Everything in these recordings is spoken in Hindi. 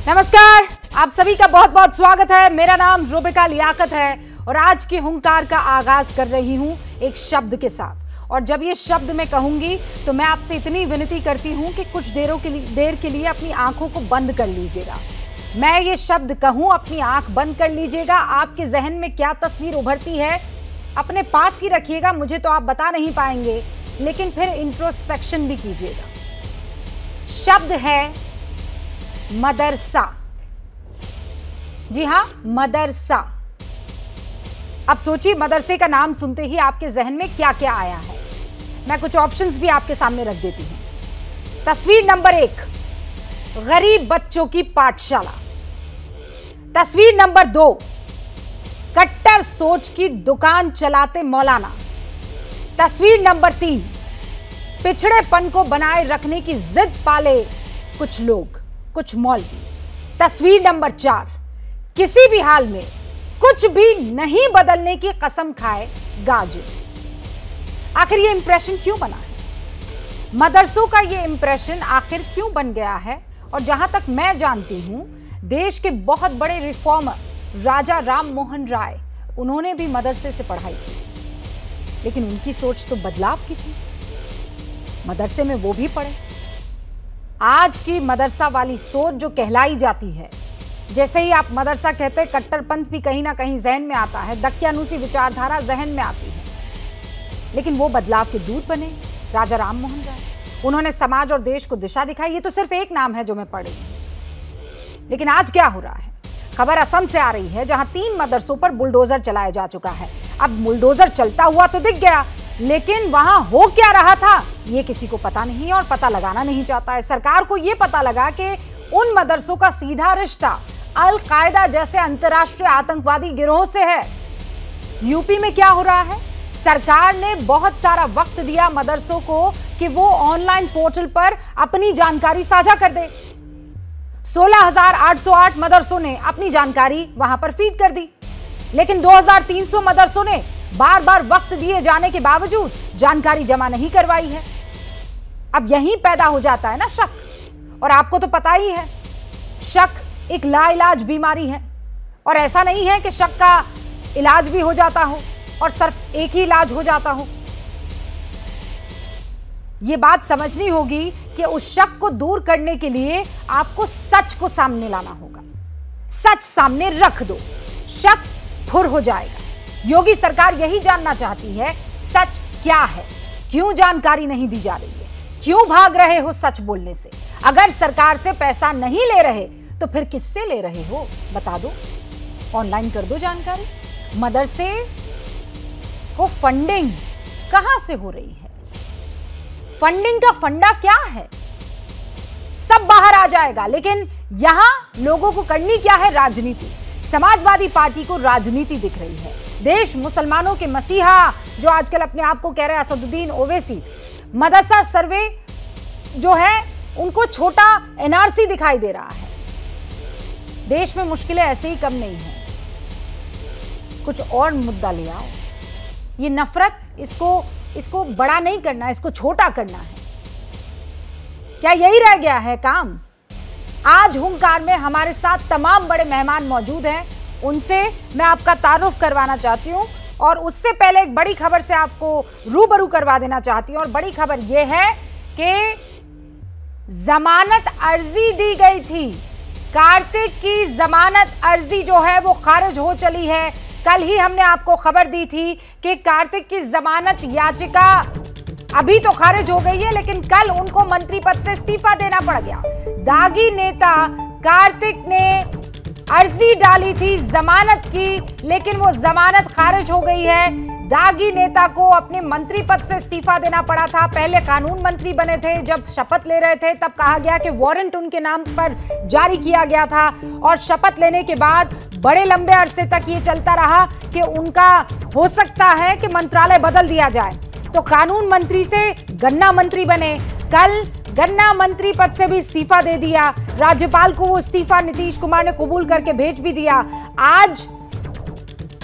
नमस्कार, आप सभी का बहुत बहुत स्वागत है। मेरा नाम रुबिका लियाकत है और आज के हुंकार का आगाज कर रही हूं एक शब्द के साथ। और जब ये शब्द मैं कहूंगी तो मैं आपसे इतनी विनती करती हूं कि कुछ देर के लिए अपनी आंखों को बंद कर लीजिएगा। मैं ये शब्द कहूं, अपनी आंख बंद कर लीजिएगा। आपके जहन में क्या तस्वीर उभरती है अपने पास ही रखिएगा, मुझे तो आप बता नहीं पाएंगे, लेकिन फिर इंट्रोस्पेक्शन भी कीजिएगा। शब्द है मदरसा। जी हां, मदरसा। अब सोचिए, मदरसे का नाम सुनते ही आपके जहन में क्या क्या आया है। मैं कुछ ऑप्शंस भी आपके सामने रख देती हूं। तस्वीर नंबर 1, गरीब बच्चों की पाठशाला। तस्वीर नंबर 2, कट्टर सोच की दुकान चलाते मौलाना। तस्वीर नंबर 3, पिछड़ेपन को बनाए रखने की जिद पाले कुछ लोग, कुछ मौलवी। तस्वीर नंबर 4, किसी भी हाल में कुछ भी नहीं बदलने की कसम खाए गाजी। आखिर ये इंप्रेशन क्यों बना है? मदरसों का ये इंप्रेशन आखिर क्यों बन गया है? और जहां तक मैं जानती हूं, देश के बहुत बड़े रिफॉर्मर राजा राम मोहन राय, उन्होंने भी मदरसे से पढ़ाई की, लेकिन उनकी सोच तो बदलाव की थी। मदरसे में वो भी पढ़े। आज की मदरसा वाली सोच जो कहलाई जाती है, जैसे ही आप मदरसा कहते हैं, कट्टरपंथ भी कहीं ना कहीं जहन में आता है, दक्यानुसी विचारधारा जहन में आती है। लेकिन वो बदलाव के दूत बने राजा राम मोहन राय। उन्होंने समाज और देश को दिशा दिखाई। ये तो सिर्फ एक नाम है जो मैं पढ़ रही हूं। लेकिन आज क्या हो रहा है? खबर असम से आ रही है, जहां 3 मदरसों पर बुलडोजर चलाया जा चुका है। अब बुलडोजर चलता हुआ तो दिख गया, लेकिन वहां हो क्या रहा था ये किसी को पता नहीं और पता लगाना नहीं चाहता है। सरकार को यह पता लगा कि उन मदरसों का सीधा रिश्ता अल कायदा जैसे अंतर्राष्ट्रीय आतंकवादी गिरोह से है। यूपी में क्या हो रहा है? सरकार ने बहुत सारा वक्त दिया मदरसों को कि वो ऑनलाइन पोर्टल पर अपनी जानकारी साझा कर दे। 16,808 मदरसों ने अपनी जानकारी वहां पर फीड कर दी, लेकिन 2,300 मदरसों ने बार बार वक्त दिए जाने के बावजूद जानकारी जमा नहीं करवाई है। अब यहीं पैदा हो जाता है ना शक। और आपको तो पता ही है, शक एक लाइलाज बीमारी है। और ऐसा नहीं है कि शक का इलाज भी हो जाता हो और सिर्फ एक ही इलाज हो जाता हो। यह बात समझनी होगी कि उस शक को दूर करने के लिए आपको सच को सामने लाना होगा। सच सामने रख दो, शक फुर हो जाएगा। योगी सरकार यही जानना चाहती है, सच क्या है? क्यों जानकारी नहीं दी जा रही है? क्यों भाग रहे हो सच बोलने से? अगर सरकार से पैसा नहीं ले रहे तो फिर किससे ले रहे हो? बता दो, ऑनलाइन कर दो जानकारी। मदरसे को फंडिंग कहां से हो रही है? फंडिंग का फंडा क्या है? सब बाहर आ जाएगा। लेकिन यहां लोगों को करनी क्या है? राजनीति। समाजवादी पार्टी को राजनीति दिख रही है। देश मुसलमानों के मसीहा जो आजकल अपने आप को कह रहे हैं असदुद्दीन ओवैसी, मदरसा सर्वे जो है उनको छोटा एनआरसी दिखाई दे रहा है। देश में मुश्किलें ऐसे ही कम नहीं है। कुछ और मुद्दा ले आओ। ये नफरत, इसको बड़ा नहीं करना, इसको छोटा करना है। क्या यही रह गया है काम? आज हुंकार में हमारे साथ तमाम बड़े मेहमान मौजूद हैं। उनसे मैं आपका तारुफ करवाना चाहती हूं और उससे पहले एक बड़ी खबर से आपको रूबरू करवा देना चाहती हूं। और बड़ी खबर यह है कि जमानत अर्जी दी गई थी। कार्तिक की जमानत अर्जी जो है वो खारिज हो चली है। कल ही हमने आपको खबर दी थी कि कार्तिक की जमानत याचिका अभी तो खारिज हो गई है, लेकिन कल उनको मंत्री पद से इस्तीफा देना पड़ गया। दागी नेता कार्तिक ने अर्जी डाली थी जमानत की, लेकिन वो जमानत खारिज हो गई है। दागी नेता को अपने मंत्री पद से इस्तीफा देना पड़ा था। पहले कानून मंत्री बने थे, जब शपथ ले रहे थे तब कहा गया कि वारंट उनके नाम पर जारी किया गया था। और शपथ लेने के बाद बड़े लंबे अरसे तक ये चलता रहा कि उनका हो सकता है कि मंत्रालय बदल दिया जाए। तो कानून मंत्री से गन्ना मंत्री बने। कल गन्ना मंत्री पद से भी इस्तीफा दे दिया। राज्यपाल को वो इस्तीफा नीतीश कुमार ने कबूल करके भेज भी दिया। आज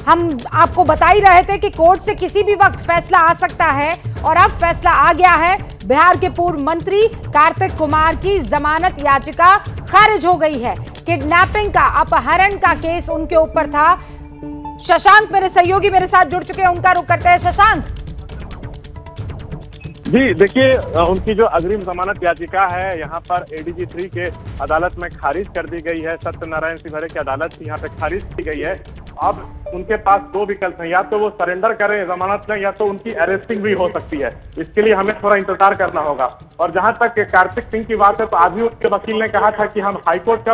हम आपको बता ही रहे थे कि कोर्ट से किसी भी वक्त फैसला आ सकता है और अब फैसला आ गया है। बिहार के पूर्व मंत्री कार्तिक कुमार की जमानत याचिका खारिज हो गई है। किडनैपिंग का, अपहरण का केस उनके ऊपर था। शशांक मेरे सहयोगी मेरे साथ जुड़ चुके हैं, उनका रुख करते हैं। शशांक जी देखिए, उनकी जो अग्रिम जमानत याचिका है यहाँ पर एडीजी 3 के अदालत में खारिज कर दी गई है। सत्यनारायण सिंह भरे की अदालत की यहाँ पे खारिज की गई है। अब उनके पास दो विकल्प हैं, या तो वो सरेंडर करें जमानत में, या तो उनकी अरेस्टिंग भी हो सकती है। इसके लिए हमें थोड़ा इंतजार करना होगा। और जहां तक कार्तिक सिंह की बात है, तो आज भी उनके वकील ने कहा था कि हम हाईकोर्ट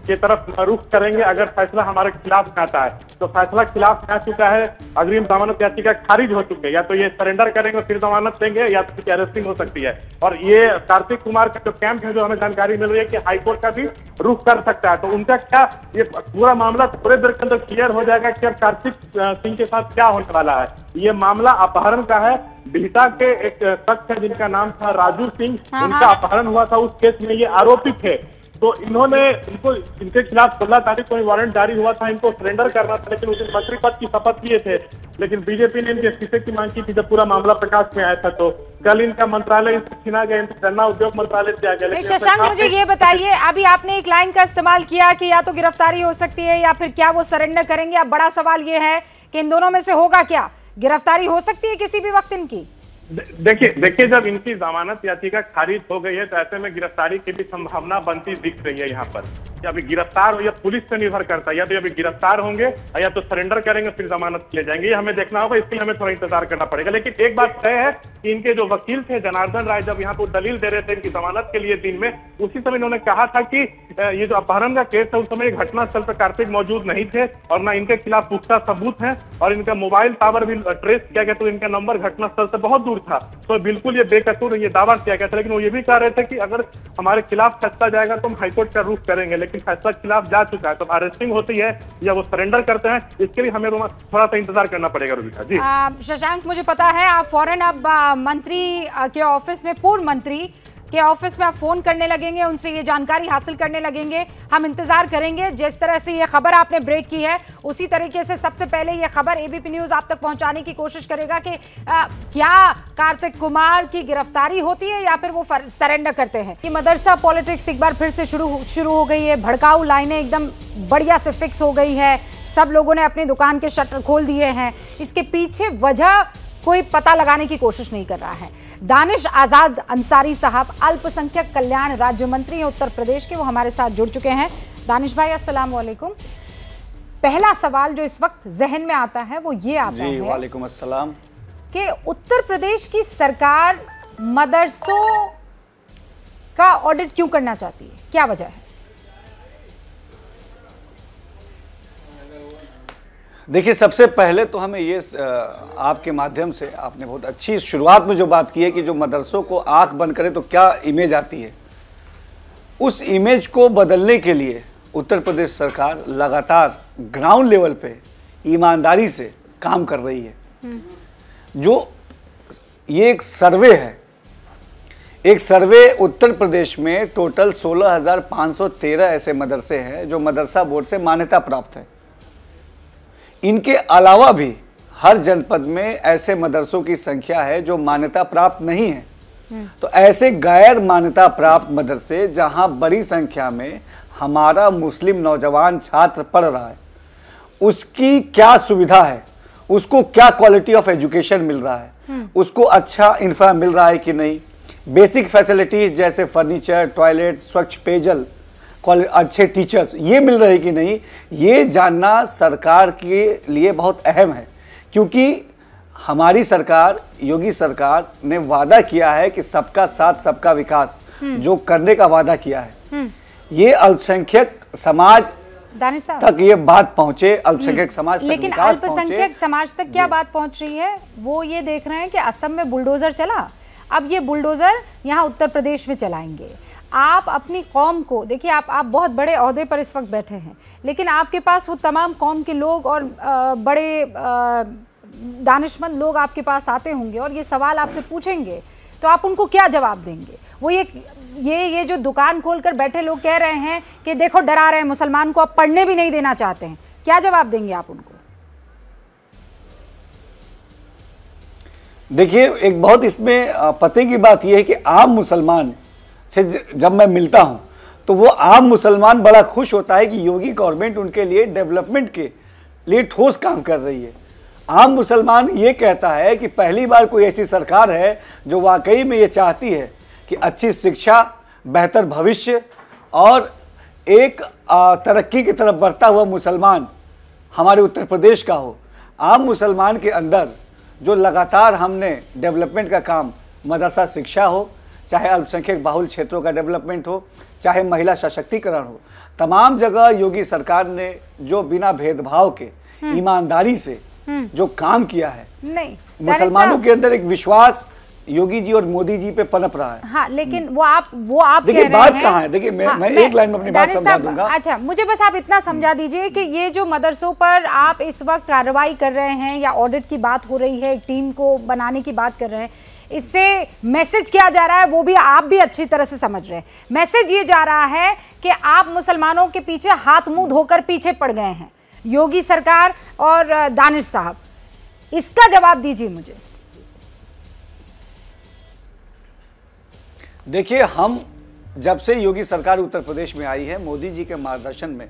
की तरफ रुख करेंगे अगर फैसला हमारे खिलाफ में आता है। तो फैसला खिलाफ में आ चुका है, अग्रिम जमानत याचिका खारिज हो चुकी है। या तो ये सरेंडर करेंगे फिर जमानत देंगे, या तो उनकी अरेस्टिंग हो सकती है। और ये कार्तिक कुमार का जो कैंप है, जो हमें जानकारी मिल रही है कि हाईकोर्ट का भी रुख कर सकता है। तो उनका क्या ये पूरा मामला थोड़े देर के अंदर क्लियर हो जाएगा कि कार्तिक सिंह के साथ क्या होने वाला है। ये मामला अपहरण का है। बिहटा के एक शख्स है जिनका नाम था राजू सिंह, उनका अपहरण हुआ था। उस केस में ये आरोपी थे। तो इनके खिलाफ 16 तारीख को वारंट जारी हुआ था, इनको सरेंडर करना था, लेकिन उस दिन मंत्री पद की शपथ लिए थे। लेकिन बीजेपी ने इनके इस्तीफे की मांग की थी जब पूरा मामला प्रकाश में आया था। तो कल इनका मंत्रालय छीना गया, गन्ना उद्योग मंत्रालय से आ गया। शशांक मुझे ये बताइए, अभी आपने एक लाइन का इस्तेमाल किया कि या तो गिरफ्तारी हो सकती है या फिर क्या वो सरेंडर करेंगे। अब बड़ा सवाल ये है कि इन दोनों में से होगा क्या? गिरफ्तारी हो सकती है किसी भी वक्त इनकी? देखिए जब इनकी जमानत याचिका खारिज हो गई है तो ऐसे में गिरफ्तारी की भी संभावना बनती दिख रही है यहाँ पर। कि अभी गिरफ्तार हो या पुलिस पे निर्भर करता है, या तो अभी गिरफ्तार होंगे या तो सरेंडर करेंगे फिर जमानत ले जाएंगे। ये हमें देखना होगा, इसके लिए हमें थोड़ा इंतजार करना पड़ेगा। लेकिन एक बात तय है कि इनके जो वकील थे जनार्दन राय, जब यहाँ पर दलील दे रहे थे इनकी जमानत के लिए दिन में, उसी समय इन्होंने कहा था कि ये जो अपहरण का केस है उस समय घटनास्थल पर कार्तिक मौजूद नहीं थे और न इनके खिलाफ पुख्ता सबूत है, और इनका मोबाइल टावर भी ट्रेस किया गया तो इनका नंबर घटनास्थल से बहुत दूर था। तो बिल्कुल ये बेकसूर ये दावा किया गया था। लेकिन वो ये भी कह रहे थे कि अगर हमारे खिलाफ फैसला जाएगा तो हम हाईकोर्ट का रुख करेंगे। लेकिन फैसला खिलाफ जा चुका है, तो अरेस्टिंग होती है या वो सरेंडर करते हैं, इसके लिए हमें थोड़ा सा इंतजार करना पड़ेगा। रुबिका जी। शशांक मुझे पता है आप फौरन अब मंत्री के ऑफिस में, पूर्व मंत्री के ऑफिस में आप फोन करने लगेंगे, उनसे ये जानकारी हासिल करने लगेंगे। हम इंतजार करेंगे। जिस तरह से ये खबर आपने ब्रेक की है उसी तरीके से सबसे पहले ये खबर एबीपी न्यूज आप तक पहुंचाने की कोशिश करेगा कि क्या कार्तिक कुमार की गिरफ्तारी होती है या फिर वो सरेंडर करते हैं। ये मदरसा पॉलिटिक्स एक बार फिर से शुरू हो गई है। भड़काऊ लाइनें एकदम बढ़िया से फिक्स हो गई है। सब लोगों ने अपनी दुकान के शटर खोल दिए हैं। इसके पीछे वजह कोई पता लगाने की कोशिश नहीं कर रहा है। दानिश आजाद अंसारी साहब अल्पसंख्यक कल्याण राज्य मंत्री हैं उत्तर प्रदेश के, वो हमारे साथ जुड़ चुके हैं। दानिश भाई अस्सलाम वालेकुम। पहला सवाल जो इस वक्त जहन में आता है वो ये आता है, वालेकुम अस्सलाम, कि उत्तर प्रदेश की सरकार मदरसों का ऑडिट क्यों करना चाहती है, क्या वजह है? देखिए सबसे पहले तो हमें ये आपके माध्यम से, आपने बहुत अच्छी शुरुआत में जो बात की है कि जो मदरसों को आंख बंद करे तो क्या इमेज आती है, उस इमेज को बदलने के लिए उत्तर प्रदेश सरकार लगातार ग्राउंड लेवल पे ईमानदारी से काम कर रही है। जो ये एक सर्वे है, एक सर्वे उत्तर प्रदेश में टोटल 16,513 ऐसे मदरसे हैं जो मदरसा बोर्ड से मान्यता प्राप्त है। इनके अलावा भी हर जनपद में ऐसे मदरसों की संख्या है जो मान्यता प्राप्त नहीं है। तो ऐसे गैर मान्यता प्राप्त मदरसे जहां बड़ी संख्या में हमारा मुस्लिम नौजवान छात्र पढ़ रहा है, उसकी क्या सुविधा है, उसको क्या क्वालिटी ऑफ एजुकेशन मिल रहा है, उसको अच्छा इंफ्रा मिल रहा है कि नहीं, बेसिक फैसिलिटीज जैसे फर्नीचर, टॉयलेट, स्वच्छ पेयजल, अच्छे टीचर्स ये मिल रहे कि नहीं, ये जानना सरकार के लिए बहुत अहम है। क्योंकि हमारी सरकार, योगी सरकार ने वादा किया है कि सबका साथ सबका विकास जो करने का वादा किया है, ये अल्पसंख्यक समाज तक ये बात पहुंचे, अल्पसंख्यक समाज तक। लेकिन अल्पसंख्यक समाज तक क्या बात पहुंच रही है, वो ये देख रहे हैं कि असम में बुलडोजर चला, अब ये बुलडोजर यहाँ उत्तर प्रदेश में चलाएंगे। आप अपनी कौम को देखिए, आप बहुत बड़े ओहदे पर इस वक्त बैठे हैं, लेकिन आपके पास वो तमाम कौम के लोग और बड़े दानिशमंद लोग आपके पास आते होंगे और ये सवाल आपसे पूछेंगे, तो आप उनको क्या जवाब देंगे? वो ये जो दुकान खोलकर बैठे लोग कह रहे हैं कि देखो डरा रहे हैं मुसलमान को, अब पढ़ने भी नहीं देना चाहते हैं, क्या जवाब देंगे आप उनको? देखिए, एक बहुत इसमें पते की बात यह है कि आम मुसलमान से जब मैं मिलता हूं तो वो आम मुसलमान बड़ा खुश होता है कि योगी गवर्नमेंट उनके लिए डेवलपमेंट के लिए ठोस काम कर रही है। आम मुसलमान ये कहता है कि पहली बार कोई ऐसी सरकार है जो वाकई में ये चाहती है कि अच्छी शिक्षा, बेहतर भविष्य और एक तरक्की की तरफ बढ़ता हुआ मुसलमान हमारे उत्तर प्रदेश का हो। आम मुसलमान के अंदर जो लगातार हमने डेवलपमेंट का काम, मदरसा शिक्षा हो, चाहे अल्पसंख्यक बाहुल क्षेत्रों का डेवलपमेंट हो, चाहे महिला सशक्तिकरण हो, तमाम जगह योगी सरकार ने जो बिना भेदभाव के ईमानदारी से जो काम किया है, नहीं मुसलमानों के अंदर एक विश्वास योगी जी और मोदी जी पे पनप रहा है। हाँ, लेकिन वो आप कह रहे हैं। बात कहाँ है? देखिए, मैं एक लाइन में अपनी बात समझा दूंगा। अच्छा, मुझे बस आप इतना समझा दीजिए कि ये जो मदरसों पर आप इस वक्त कार्रवाई कर रहे हैं या ऑडिट की बात हो रही है, एक टीम को बनाने की बात कर रहे हैं, इससे मैसेज क्या जा रहा है वो भी आप भी अच्छी तरह से समझ रहे हैं। मैसेज ये जा रहा है कि आप मुसलमानों के पीछे हाथ मुंह धोकर पीछे पड़ गए हैं, योगी सरकार और दानिश साहब। इसका जवाब दीजिए मुझे। देखिए, हम जब से योगी सरकार उत्तर प्रदेश में आई है, मोदी जी के मार्गदर्शन में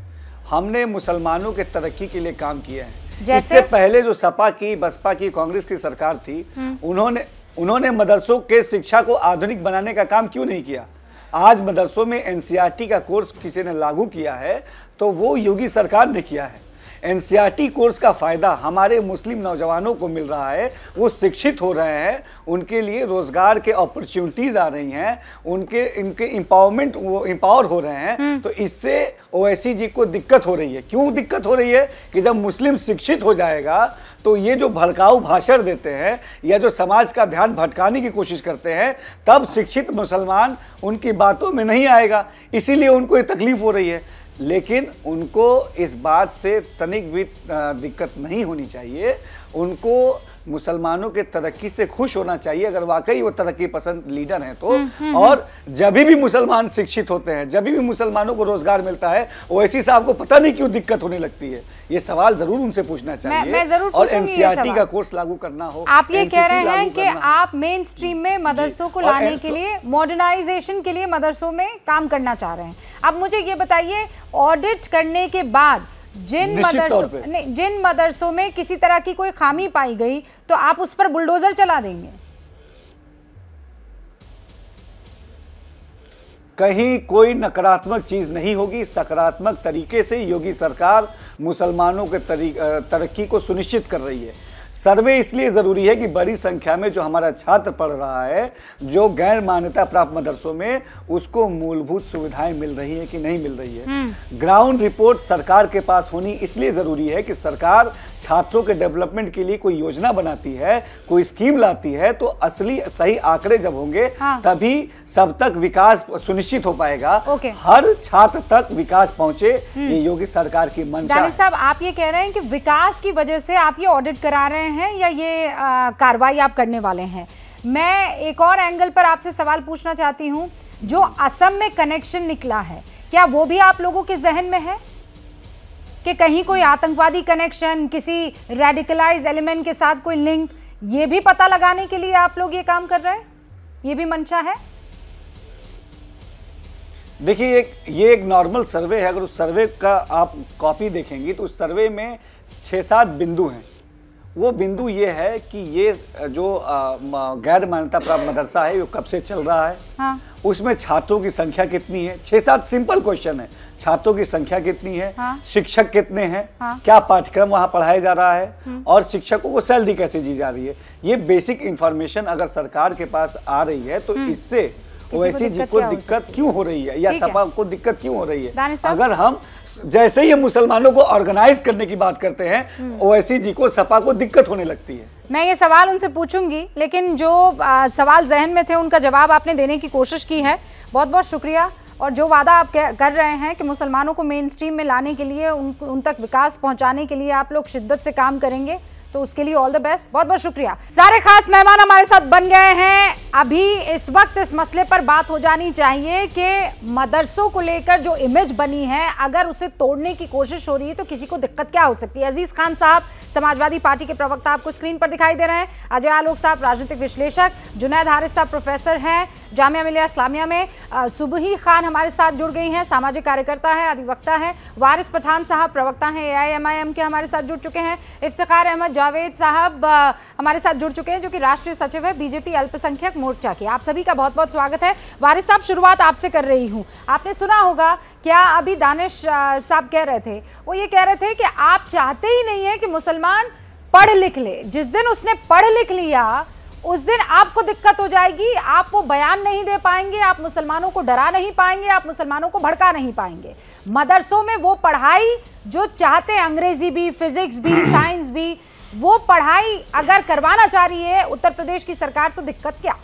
हमने मुसलमानों के तरक्की के लिए काम किया है। इससे पहले जो सपा की, बसपा की, कांग्रेस की सरकार थी, उन्होंने मदरसों के शिक्षा को आधुनिक बनाने का काम क्यों नहीं किया? आज मदरसों में एनसीईआरटी का कोर्स किसी ने लागू किया है तो वो योगी सरकार ने किया है। एनसीईआरटी कोर्स का फायदा हमारे मुस्लिम नौजवानों को मिल रहा है, वो शिक्षित हो रहे हैं, उनके लिए रोजगार के अपॉर्चुनिटीज आ रही हैं, इनके एम्पावरमेंट, वो एम्पावर हो रहे हैं। तो इससे ओवैसी जी को दिक्कत हो रही है। क्यों दिक्कत हो रही है? कि जब मुस्लिम शिक्षित हो जाएगा तो ये जो भड़काऊ भाषण देते हैं या जो समाज का ध्यान भटकाने की कोशिश करते हैं, तब शिक्षित मुसलमान उनकी बातों में नहीं आएगा, इसीलिए उनको ये तकलीफ हो रही है। लेकिन उनको इस बात से तनिक भी दिक्कत नहीं होनी चाहिए। उनको मुसलमानों के तरक्की से खुश होना चाहिए, अगर वाकई वो तरक्की पसंद लीडर हैं तो। और जब भी मुसलमान शिक्षित होते हैं, जब भी मुसलमानों को रोजगार मिलता है, ओवैसी साहब को पता नहीं क्यों दिक्कत होने लगती है। ये सवाल जरूर उनसे पूछना चाहिए। मैं जरूर और एनसीईआरटी का कोर्स लागू करना हो। आप ये कह रहे हैं कि आप मेन स्ट्रीम में मदरसों को लाने के लिए, मॉडर्नाइजेशन के लिए मदरसों में काम करना चाह रहे हैं। अब मुझे ये बताइए, ऑडिट करने के बाद जिन मदरसों में किसी तरह की कोई खामी पाई गई तो आप उस पर बुलडोजर चला देंगे? कहीं कोई नकारात्मक चीज नहीं होगी। सकारात्मक तरीके से योगी सरकार मुसलमानों के तरक्की को सुनिश्चित कर रही है। सर्वे इसलिए जरूरी है कि बड़ी संख्या में जो हमारा छात्र पढ़ रहा है, जो गैर मान्यता प्राप्त मदरसों में, उसको मूलभूत सुविधाएं मिल रही है कि नहीं मिल रही है। ग्राउंड रिपोर्ट सरकार के पास होनी इसलिए जरूरी है कि सरकार छात्रों के डेवलपमेंट के लिए कोई योजना बनाती है, कोई स्कीम लाती है, तो असली सही आंकड़े जब होंगे तभी सब तक विकास सुनिश्चित हो पाएगा। हर छात्र तक विकास पहुंचे, ये योगी सरकार की मंशा है। दानिश साहब, आप ये कह रहे हैं कि विकास की वजह से आप ये ऑडिट करा रहे हैं या ये कार्रवाई आप करने वाले हैं? मैं एक और एंगल पर आपसे सवाल पूछना चाहती हूँ। जो असम में कनेक्शन निकला है, क्या वो भी आप लोगों के जहन में है कि कहीं कोई आतंकवादी कनेक्शन, किसी रेडिकलाइज एलिमेंट के साथ कोई लिंक, ये भी पता लगाने के लिए आप लोग ये काम कर रहे हैं? ये भी मंशा है? देखिए, ये एक नॉर्मल सर्वे है। अगर उस सर्वे का आप कॉपी देखेंगी तो उस सर्वे में 6-7 बिंदु हैं। वो बिंदु ये है कि ये जो गैर मान्यता प्राप्त मदरसा है, वो कब से चल रहा है, हाँ। उसमें छात्रों की संख्या कितनी है। 6-7 सिंपल क्वेश्चन है। छात्रों की संख्या कितनी है, हाँ। शिक्षक कितने हैं, हाँ। क्या पाठ्यक्रम वहां पढ़ाया जा रहा है, और शिक्षकों को सैलरी कैसे दी जा रही है। ये बेसिक इंफॉर्मेशन अगर सरकार के पास आ रही है तो इससे ओवैसी जी को दिक्कत क्यों हो रही है या सपा को दिक्कत क्यों हो रही है। अगर हम जैसे ही मुसलमानों को ऑर्गेनाइज करने की बात करते हैं, ओवैसी जी को, सपा को दिक्कत होने लगती है। मैं ये सवाल उनसे पूछूंगी, लेकिन जो सवाल जहन में थे उनका जवाब आपने देने की कोशिश की है। बहुत बहुत शुक्रिया। और जो वादा आप कर रहे हैं कि मुसलमानों को मेन स्ट्रीम में लाने के लिए, उन तक विकास पहुंचाने के लिए आप लोग शिद्दत से काम करेंगे, तो उसके लिए ऑल द बेस्ट, बहुत बहुत शुक्रिया। सारे खास मेहमान हमारे साथ बन गए हैं। अभी इस वक्त इस मसले पर बात हो जानी चाहिए कि मदरसों को लेकर जो इमेज बनी है, अगर उसे तोड़ने की कोशिश हो रही है तो किसी को दिक्कत क्या हो सकती है। अजीज खान साहब समाजवादी पार्टी के प्रवक्ता आपको स्क्रीन पर दिखाई दे रहे हैं, अजय आलोक साहब राजनीतिक विश्लेषक, जुनैद हारिस साहब प्रोफेसर हैं जामिया मिलिया इस्लामिया में, सुबही खान हमारे साथ जुड़ गई हैं, सामाजिक कार्यकर्ता है, अधिवक्ता है, वारिस पठान साहब प्रवक्ता हैं AIMIM के हमारे साथ जुड़ चुके हैं, इफ्तिखार अहमद जावेद साहब हमारे साथ जुड़ चुके हैं जो कि राष्ट्रीय सचिव है बीजेपी अल्पसंख्यक मोर्चा के। आप सभी का बहुत बहुत स्वागत है। वारिस साहब, शुरुआत आपसे कर रही हूँ। आपने सुना होगा क्या अभी दानिश साहब कह रहे थे, वो ये कह रहे थे कि आप चाहते ही नहीं है कि मुसलमान पढ़ लिख ले। जिस दिन उसने पढ़ लिख लिया उस दिन आपको दिक्कत हो जाएगी, आप वो बयान नहीं दे पाएंगे, आप मुसलमानों को डरा नहीं पाएंगे, आप मुसलमानों को भड़का नहीं पाएंगे। मदरसों में वो पढ़ाई जो चाहते हैं, अंग्रेजी भी, फिजिक्स भी, साइंस भी, वो पढ़ाई अगर करवाना चाह रही है उत्तर प्रदेश की सरकार तो दिक्कत क्या?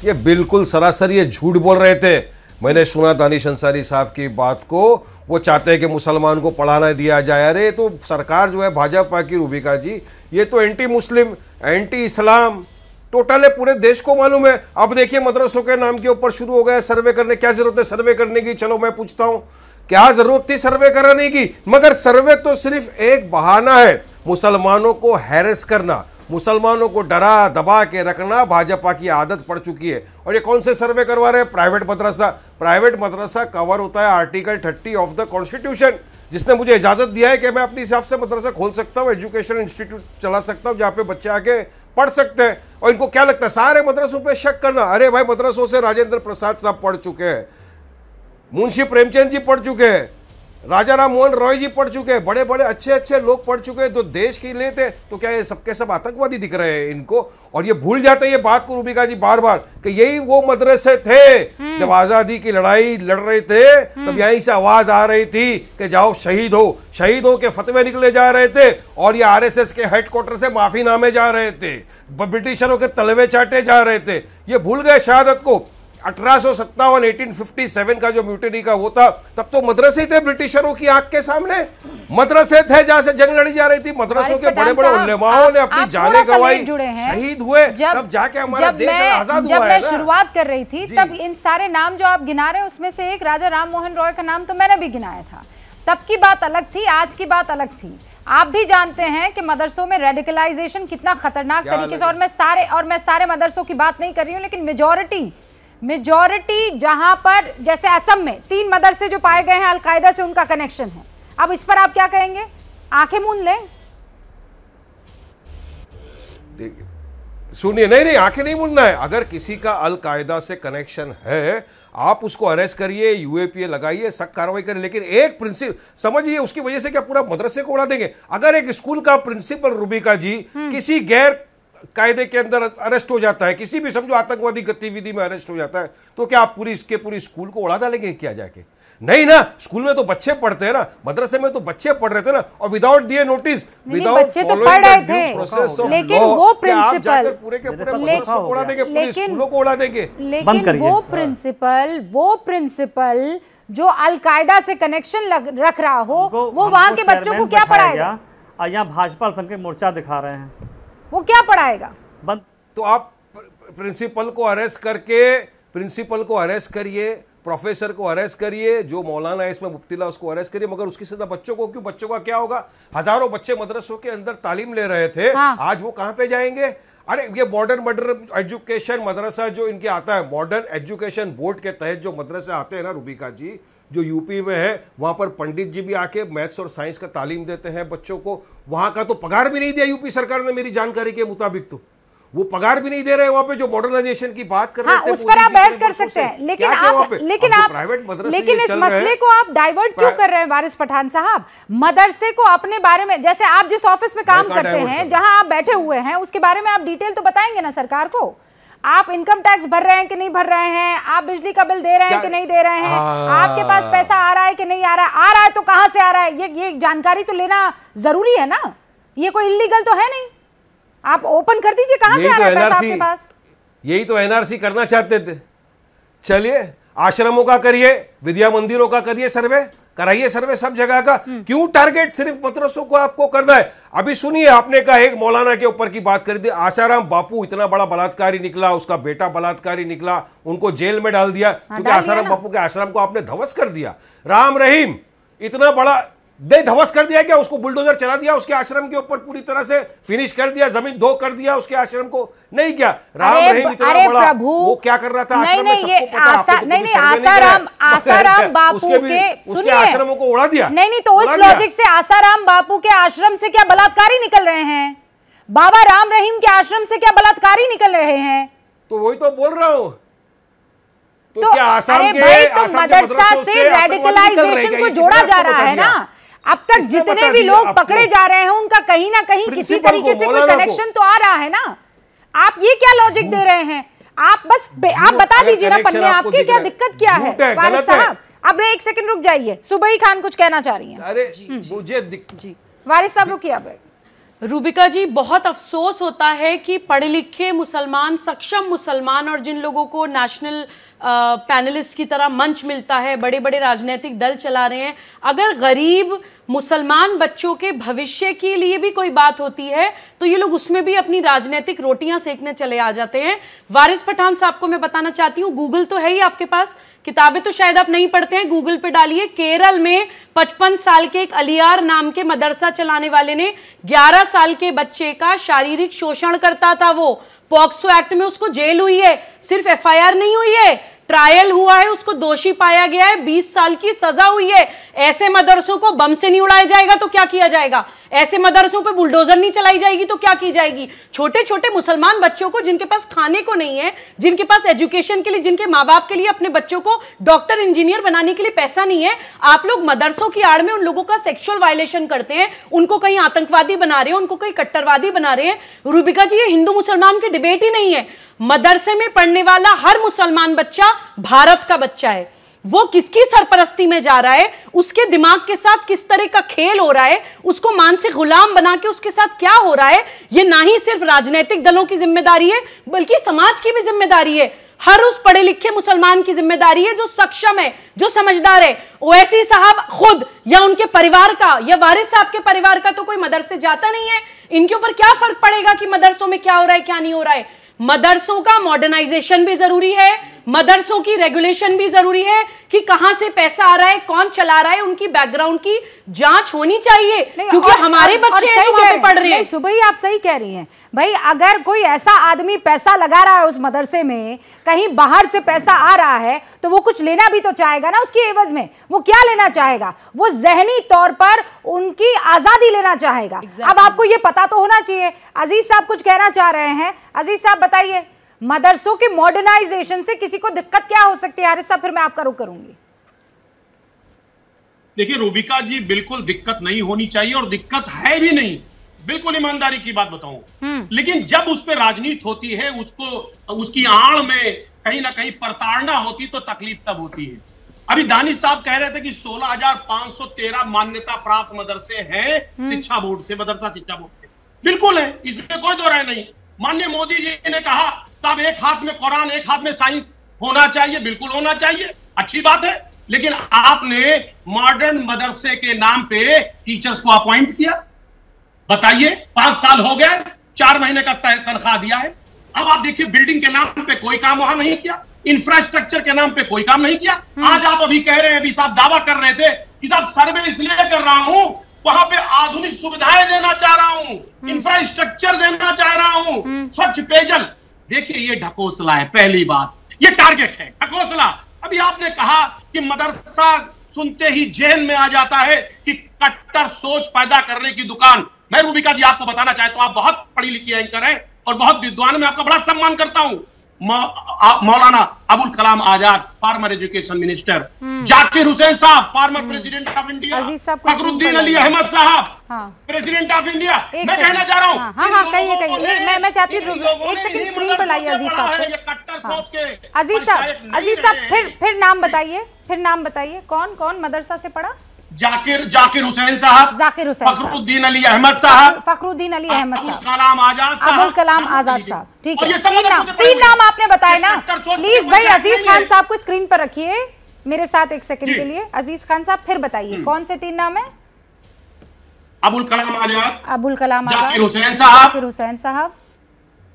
ये बिल्कुल सरासर ये झूठ बोल रहे थे। मैंने सुना दानिश अंसारी साहब की बात को, वो चाहते हैं कि मुसलमान को पढ़ाना दिया जाए। अरे तो सरकार जो है भाजपा की, रूबिका जी, ये तो एंटी मुस्लिम, एंटी इस्लाम टोटल है, पूरे देश को मालूम है। अब देखिए मदरसों के नाम के ऊपर शुरू हो गया सर्वे करने। क्या जरूरत है सर्वे करने की? चलो मैं पूछता हूं, क्या जरूरत थी सर्वे कराने की? मगर सर्वे तो सिर्फ एक बहाना है मुसलमानों को हैरेस करना, मुसलमानों को डरा दबा के रखना भाजपा की आदत पड़ चुकी है। और ये कौन से सर्वे करवा रहे हैं? प्राइवेट मदरसा। प्राइवेट मदरसा कवर होता है आर्टिकल 30 ऑफ द कॉन्स्टिट्यूशन, जिसने मुझे इजाजत दिया है कि मैं अपने हिसाब से मदरसा खोल सकता हूँ, एजुकेशन इंस्टीट्यूट चला सकता हूँ जहाँ पे बच्चे आके पढ़ सकते हैं। और इनको क्या लगता है सारे मदरसों पे शक करना? अरे भाई, मदरसों से राजेंद्र प्रसाद साहब पढ़ चुके हैं, मुंशी प्रेमचंद जी पढ़ चुके हैं, राजा राम मोहन रॉय जी पढ़ चुके हैं, बड़े बड़े अच्छे अच्छे लोग पढ़ चुके हैं जो देश के लिए थे। तो क्या ये सबके सब आतंकवादी दिख रहे हैं इनको? और ये भूल जाते हैं ये बात को रूबिका जी बार बार कि यही वो मदरसे थे जब आजादी की लड़ाई लड़ रहे थे, तब यहीं से आवाज आ रही थी कि जाओ शहीद हो। शहीदों के फतवे निकले जा रहे थे और ये RSS के हेडक्वार्टर से माफीनामे जा रहे थे, ब्रिटिशरों के तलवे चाटे जा रहे थे। ये भूल गए शहादत को। 1857 1857 का जो म्यूटिनी का वो था, तब तो मदरसे थे ब्रिटिशरों की आंख के सामने, मदरसे थे जहां से जंग लड़ी जा रही थी। मदरसों के बड़े बड़े उलेमाओं ने अपनी जानें गंवाई, शहीद हुए, तब जाके हमारा देश आजाद हुआ है। जब मैं शुरुआत कर रही थी तब इन सारे नाम जो आप गिना रहे हैं उसमें से एक राजा राम मोहन रॉय का नाम तो मैंने भी गिनाया था। तब की बात अलग थी, आज की बात अलग थी। आप भी जानते हैं कि मदरसों में रेडिकलाइजेशन कितना खतरनाक तरीके से, और मैं सारे मदरसों की बात नहीं कर रही हूँ, लेकिन मेजॉरिटी जहां पर, जैसे असम में 3 मदरसे जो पाए गए हैं अलकायदा से उनका कनेक्शन है। अब इस पर आप क्या कहेंगे? आंखें मूंद लें? सुनिए, नहीं आंखें नहीं मूंदना है। अगर किसी का अलकायदा से कनेक्शन है, आप उसको अरेस्ट करिए, UAPA लगाइए, सख्त कार्रवाई करिए, लेकिन एक प्रिंसिपल समझिए, उसकी वजह से क्या पूरा मदरसे को उड़ा देंगे? अगर एक स्कूल का प्रिंसिपल रूबिका जी किसी गैर कायदे के अंदर अरेस्ट हो जाता है, किसी भी समझो आतंकवादी गतिविधि में अरेस्ट हो जाता है, तो क्या आप पूरी स्कूल को उड़ा डालेंगे क्या जाके? नहीं ना, स्कूल में तो बच्चे पढ़ते हैं ना, मदरसे में तो बच्चे पढ़ रहे थे ना, और विदाउट दिए नोटिस, विदाउट बच्चे तो पढ़ रहे थे, लेकिन वो प्रिंसिपल पूरे के पूरे मदरसों को उड़ा देंगे, पूरे स्कूलों को उड़ा देंगे। लेकिन वो प्रिंसिपल जो अलकायदा से कनेक्शन रख रहा हो, वो वहां के बच्चों को क्या पढ़ाएगा? यहाँ भाजपा अल्पसंख्यक मोर्चा दिखा रहे हैं, वो क्या पढ़ाएगा? तो आप प्रिंसिपल को अरेस्ट करिए, प्रोफेसर को अरेस्ट करिए, जो मौलाना है इसमें मुफ्तिला उसको अरेस्ट करिए, मगर उसकी सजा बच्चों को क्यों? बच्चों का क्या होगा? हजारों बच्चे मदरसों के अंदर तालीम ले रहे थे, आज वो कहां पे जाएंगे? अरे ये मॉडर्न एजुकेशन मदरसा जो इनके आता है, मॉडर्न एजुकेशन बोर्ड के तहत जो मदरसे आते हैं ना रूबिका जी, जो यूपी में है, वहां पर पंडित जी भी आके मैथ्स और साइंस का तालीम देते हैं बच्चों को। वहां का तो पगार भी नहीं दिया यूपी सरकार ने, मेरी जानकारी के मुताबिक तो वो पगार भी नहीं दे रहे हैं वहां पे, जो मॉडर्नाइजेशन की बात कर रहे थे। उस पर आप बहस कर सकते हैं, लेकिन इस मसले को आप डाइवर्ट क्यों कर रहे हैं वारिस पठान साहब? मदरसे को अपने बारे में, जैसे आप जिस ऑफिस में काम करते हैं, जहां आप बैठे हुए हैं, उसके बारे में आप डिटेल तो बताएंगे ना सरकार को। आप इनकम टैक्स भर रहे हैं कि नहीं भर रहे हैं, आप बिजली का बिल दे रहे हैं कि नहीं दे रहे हैं, आपके पास पैसा आ रहा है कि नहीं आ रहा है तो कहां से आ रहा है, ये जानकारी तो लेना जरूरी है ना। ये कोई इलीगल तो है नहीं, आप ओपन कर दीजिए कहां से आ रहा है पैसा आपके पास। यही तो NRC करना चाहते थे। चलिए, आश्रमों का करिए, विद्या मंदिरों का करिए सर्वे, कराइए सर्वे सब जगह का। क्यों टारगेट सिर्फ मदरसों को आपको करना है? अभी सुनिए, आपने कहा एक मौलाना के ऊपर की बात करी थी, आसाराम बापू इतना बड़ा बलात्कारी निकला, उसका बेटा बलात्कारी निकला, उनको जेल में डाल दिया क्योंकि आसाराम बापू के आश्रम को आपने ध्वस्त कर दिया। राम रहीम इतना बड़ा ध्वस्त कर दिया क्या? उसको बुलडोजर चला दिया, उसके आश्रम के ऊपर पूरी तरह से फिनिश कर दिया, जमीन दो कर दिया उसके आश्रम को, नहीं क्या? राम रहीम इतना बड़ा वो क्या कर रहा था आश्रम में? सबको पता। नहीं, आसाराम बापू के आश्रमों को उड़ा दिया। नहीं, तो उस लॉजिक से आसाराम बापू के आश्रम से क्या बलात्कारी निकल रहे हैं? बाबा राम रहीम के आश्रम से क्या बलात्कारी निकल रहे हैं? तो वही तो बोल रहा हूं। तो क्या आसाम के मदरसा से रेडिकलाइजेशन को जोड़ा जा रहा है ना? अब तक जितने भी लोग पकड़े जा रहे हैं उनका कहीं ना कहीं किसी तरीके से कोई कनेक्शन तो आ रहा है ना। आप ये क्या लॉजिक दे रहे हैं? आप बता दीजिए ना पन्ने, आपकी क्या दिक्कत क्या है वारिस साहब? अब एक सेकंड रुक जाइए, सुबही खान कुछ कहना चाह रही हैं। अरे मुझे जी वारिस साहब रुकिए। अब रूबिका जी, बहुत अफसोस होता है कि पढ़े लिखे मुसलमान, सक्षम मुसलमान और जिन लोगों को नेशनल पैनलिस्ट की तरह मंच मिलता है, बड़े बड़े राजनीतिक दल चला रहे हैं, अगर गरीब मुसलमान बच्चों के भविष्य के लिए भी कोई बात होती है तो ये लोग उसमें भी अपनी राजनीतिक रोटियां सेकने चले आ जाते हैं। वारिस पठान साहब को मैं बताना चाहती हूँ, गूगल तो है ही आपके पास, किताबें तो शायद आप नहीं पढ़ते हैं, गूगल पे डालिए, केरल में 55 साल के एक अलियार नाम के मदरसा चलाने वाले ने 11 साल के बच्चे का शारीरिक शोषण करता था। वो पॉक्सो एक्ट में उसको जेल हुई है, सिर्फ एफआईआर नहीं हुई है, ट्रायल हुआ है, उसको दोषी पाया गया है, 20 साल की सजा हुई है। ऐसे मदरसों को बम से नहीं उड़ाया जाएगा तो क्या किया जाएगा? ऐसे मदरसों पे बुलडोजर नहीं चलाई जाएगी तो क्या की जाएगी? छोटे छोटे मुसलमान बच्चों को, जिनके पास खाने को नहीं है, जिनके पास एजुकेशन के लिए, जिनके माँ बाप के लिए अपने बच्चों को डॉक्टर इंजीनियर बनाने के लिए पैसा नहीं है, आप लोग मदरसों की आड़ में उन लोगों का सेक्सुअल वायलेशन करते हैं, उनको कहीं आतंकवादी बना रहे हैं, उनको कहीं कट्टरवादी बना रहे हैं। रूबिका जी, ये हिंदू मुसलमान की डिबेट ही नहीं है। मदरसे में पढ़ने वाला हर मुसलमान बच्चा भारत का बच्चा है। वो किसकी सरपरस्ती में जा रहा है, उसके दिमाग के साथ किस तरह का खेल हो रहा है, उसको मानसिक गुलाम बना के उसके साथ क्या हो रहा है, ये ना ही सिर्फ राजनीतिक दलों की जिम्मेदारी है बल्कि समाज की भी जिम्मेदारी है। हर उस पढ़े लिखे मुसलमान की जिम्मेदारी है जो सक्षम है, जो समझदार है। ओवैसी साहब खुद या उनके परिवार का या वारिस साहब के परिवार का तो कोई मदरसे जाता नहीं है, इनके ऊपर क्या फर्क पड़ेगा कि मदरसों में क्या हो रहा है क्या नहीं हो रहा है? मदरसों का मॉडर्नाइजेशन भी जरूरी है, मदरसों की रेगुलेशन भी जरूरी है कि कहां से पैसा आ रहा है, कौन चला रहा है, उनकी बैकग्राउंड की जांच होनी चाहिए, क्योंकि हमारे बच्चे हैं जो वहां पे पढ़ रहे हैं। सुबह आप सही कह रही हैं भाई, अगर कोई ऐसा आदमी पैसा लगा रहा है उस मदरसे में, कहीं बाहर से पैसा आ रहा है तो वो कुछ लेना भी तो चाहेगा ना उसकी एवज में। वो क्या लेना चाहेगा? वो जहनी तौर पर उनकी आजादी लेना चाहेगा। अब आपको ये पता तो होना चाहिए। अजीज साहब कुछ कहना चाह रहे हैं, अजीज साहब बताइए, मदरसों के मॉडर्नाइजेशन से किसी को दिक्कत क्या हो सकती है? आरिफ साहब फिर मैं आपका रुख करूंगी। देखिए रूबिका जी, बिल्कुल दिक्कत नहीं होनी चाहिए और दिक्कत है भी नहीं, बिल्कुल ईमानदारी की बात बताऊं। लेकिन जब उस पर राजनीति होती है, उसको उसकी आड़ में कहीं ना कहीं प्रताड़ना होती तो तकलीफ तब होती है। अभी दानिश साहब कह रहे थे कि 16,513 मान्यता प्राप्त मदरसे हैं शिक्षा बोर्ड से, मदरसा शिक्षा बोर्ड से। बिल्कुल है, इसमें कोई दो राय नहीं। माननीय मोदी जी ने कहा साहब एक हाथ में कुरान एक हाथ में साइंस होना चाहिए, बिल्कुल होना चाहिए, अच्छी बात है। लेकिन आपने मॉडर्न मदरसे के नाम पे टीचर्स को अपॉइंट किया, बताइए 5 साल हो गए, 4 महीने का तनख्वाह दिया है। अब आप देखिए बिल्डिंग के नाम पे कोई काम वहां नहीं किया, इंफ्रास्ट्रक्चर के नाम पे कोई काम नहीं किया। आज आप अभी कह रहे हैं, अभी साहब दावा कर रहे थे कि साहब सर्वे इसलिए कर रहा हूं, वहां पे आधुनिक सुविधाएं देना चाह रहा हूं, इंफ्रास्ट्रक्चर देना चाह रहा हूं, स्वच्छ पेयजल। देखिए ये ढकोसला है, पहली बात ये टारगेट है, ढकोसला। अभी आपने कहा कि मदरसा सुनते ही जेल में आ जाता है कि कट्टर सोच पैदा करने की दुकान। मैं रूबिका जी आपको बताना चाहता हूं, आप बहुत पढ़ी लिखी एंकर हैं और बहुत विद्वान, मैं आपका बड़ा सम्मान करता हूं। Maulana Abul Kalam Azad, former education minister, Zakir Hussain sahab, former president of India, Fakhruddin Ali Ahmed sahab, president of India. मैं कहना चाह रहा हूं, कहिए। मैं चाहती हूँ एक सेकंड स्क्रीन पर लाइए अजीज साहब। अजीज साहब फिर नाम बताइए, कौन कौन मदरसा से पढ़ा? जाकिर हुसैन साहब, फखरुद्दीन अली अहमद साहब, अबुल कलाम आजाद साहब। ठीक है, तीन नाम आपने बताए ना। प्लीज भाई अजीज खान साहब को स्क्रीन पर रखिए, मेरे साथ एक सेकंड के लिए। अजीज खान साहब फिर बताइए कौन से 3 नाम है? अबुल कलाम आजाद, अबुल कलाम आजाद, जाकिर हुसैन साहब, जाकिर हुसैन साहब,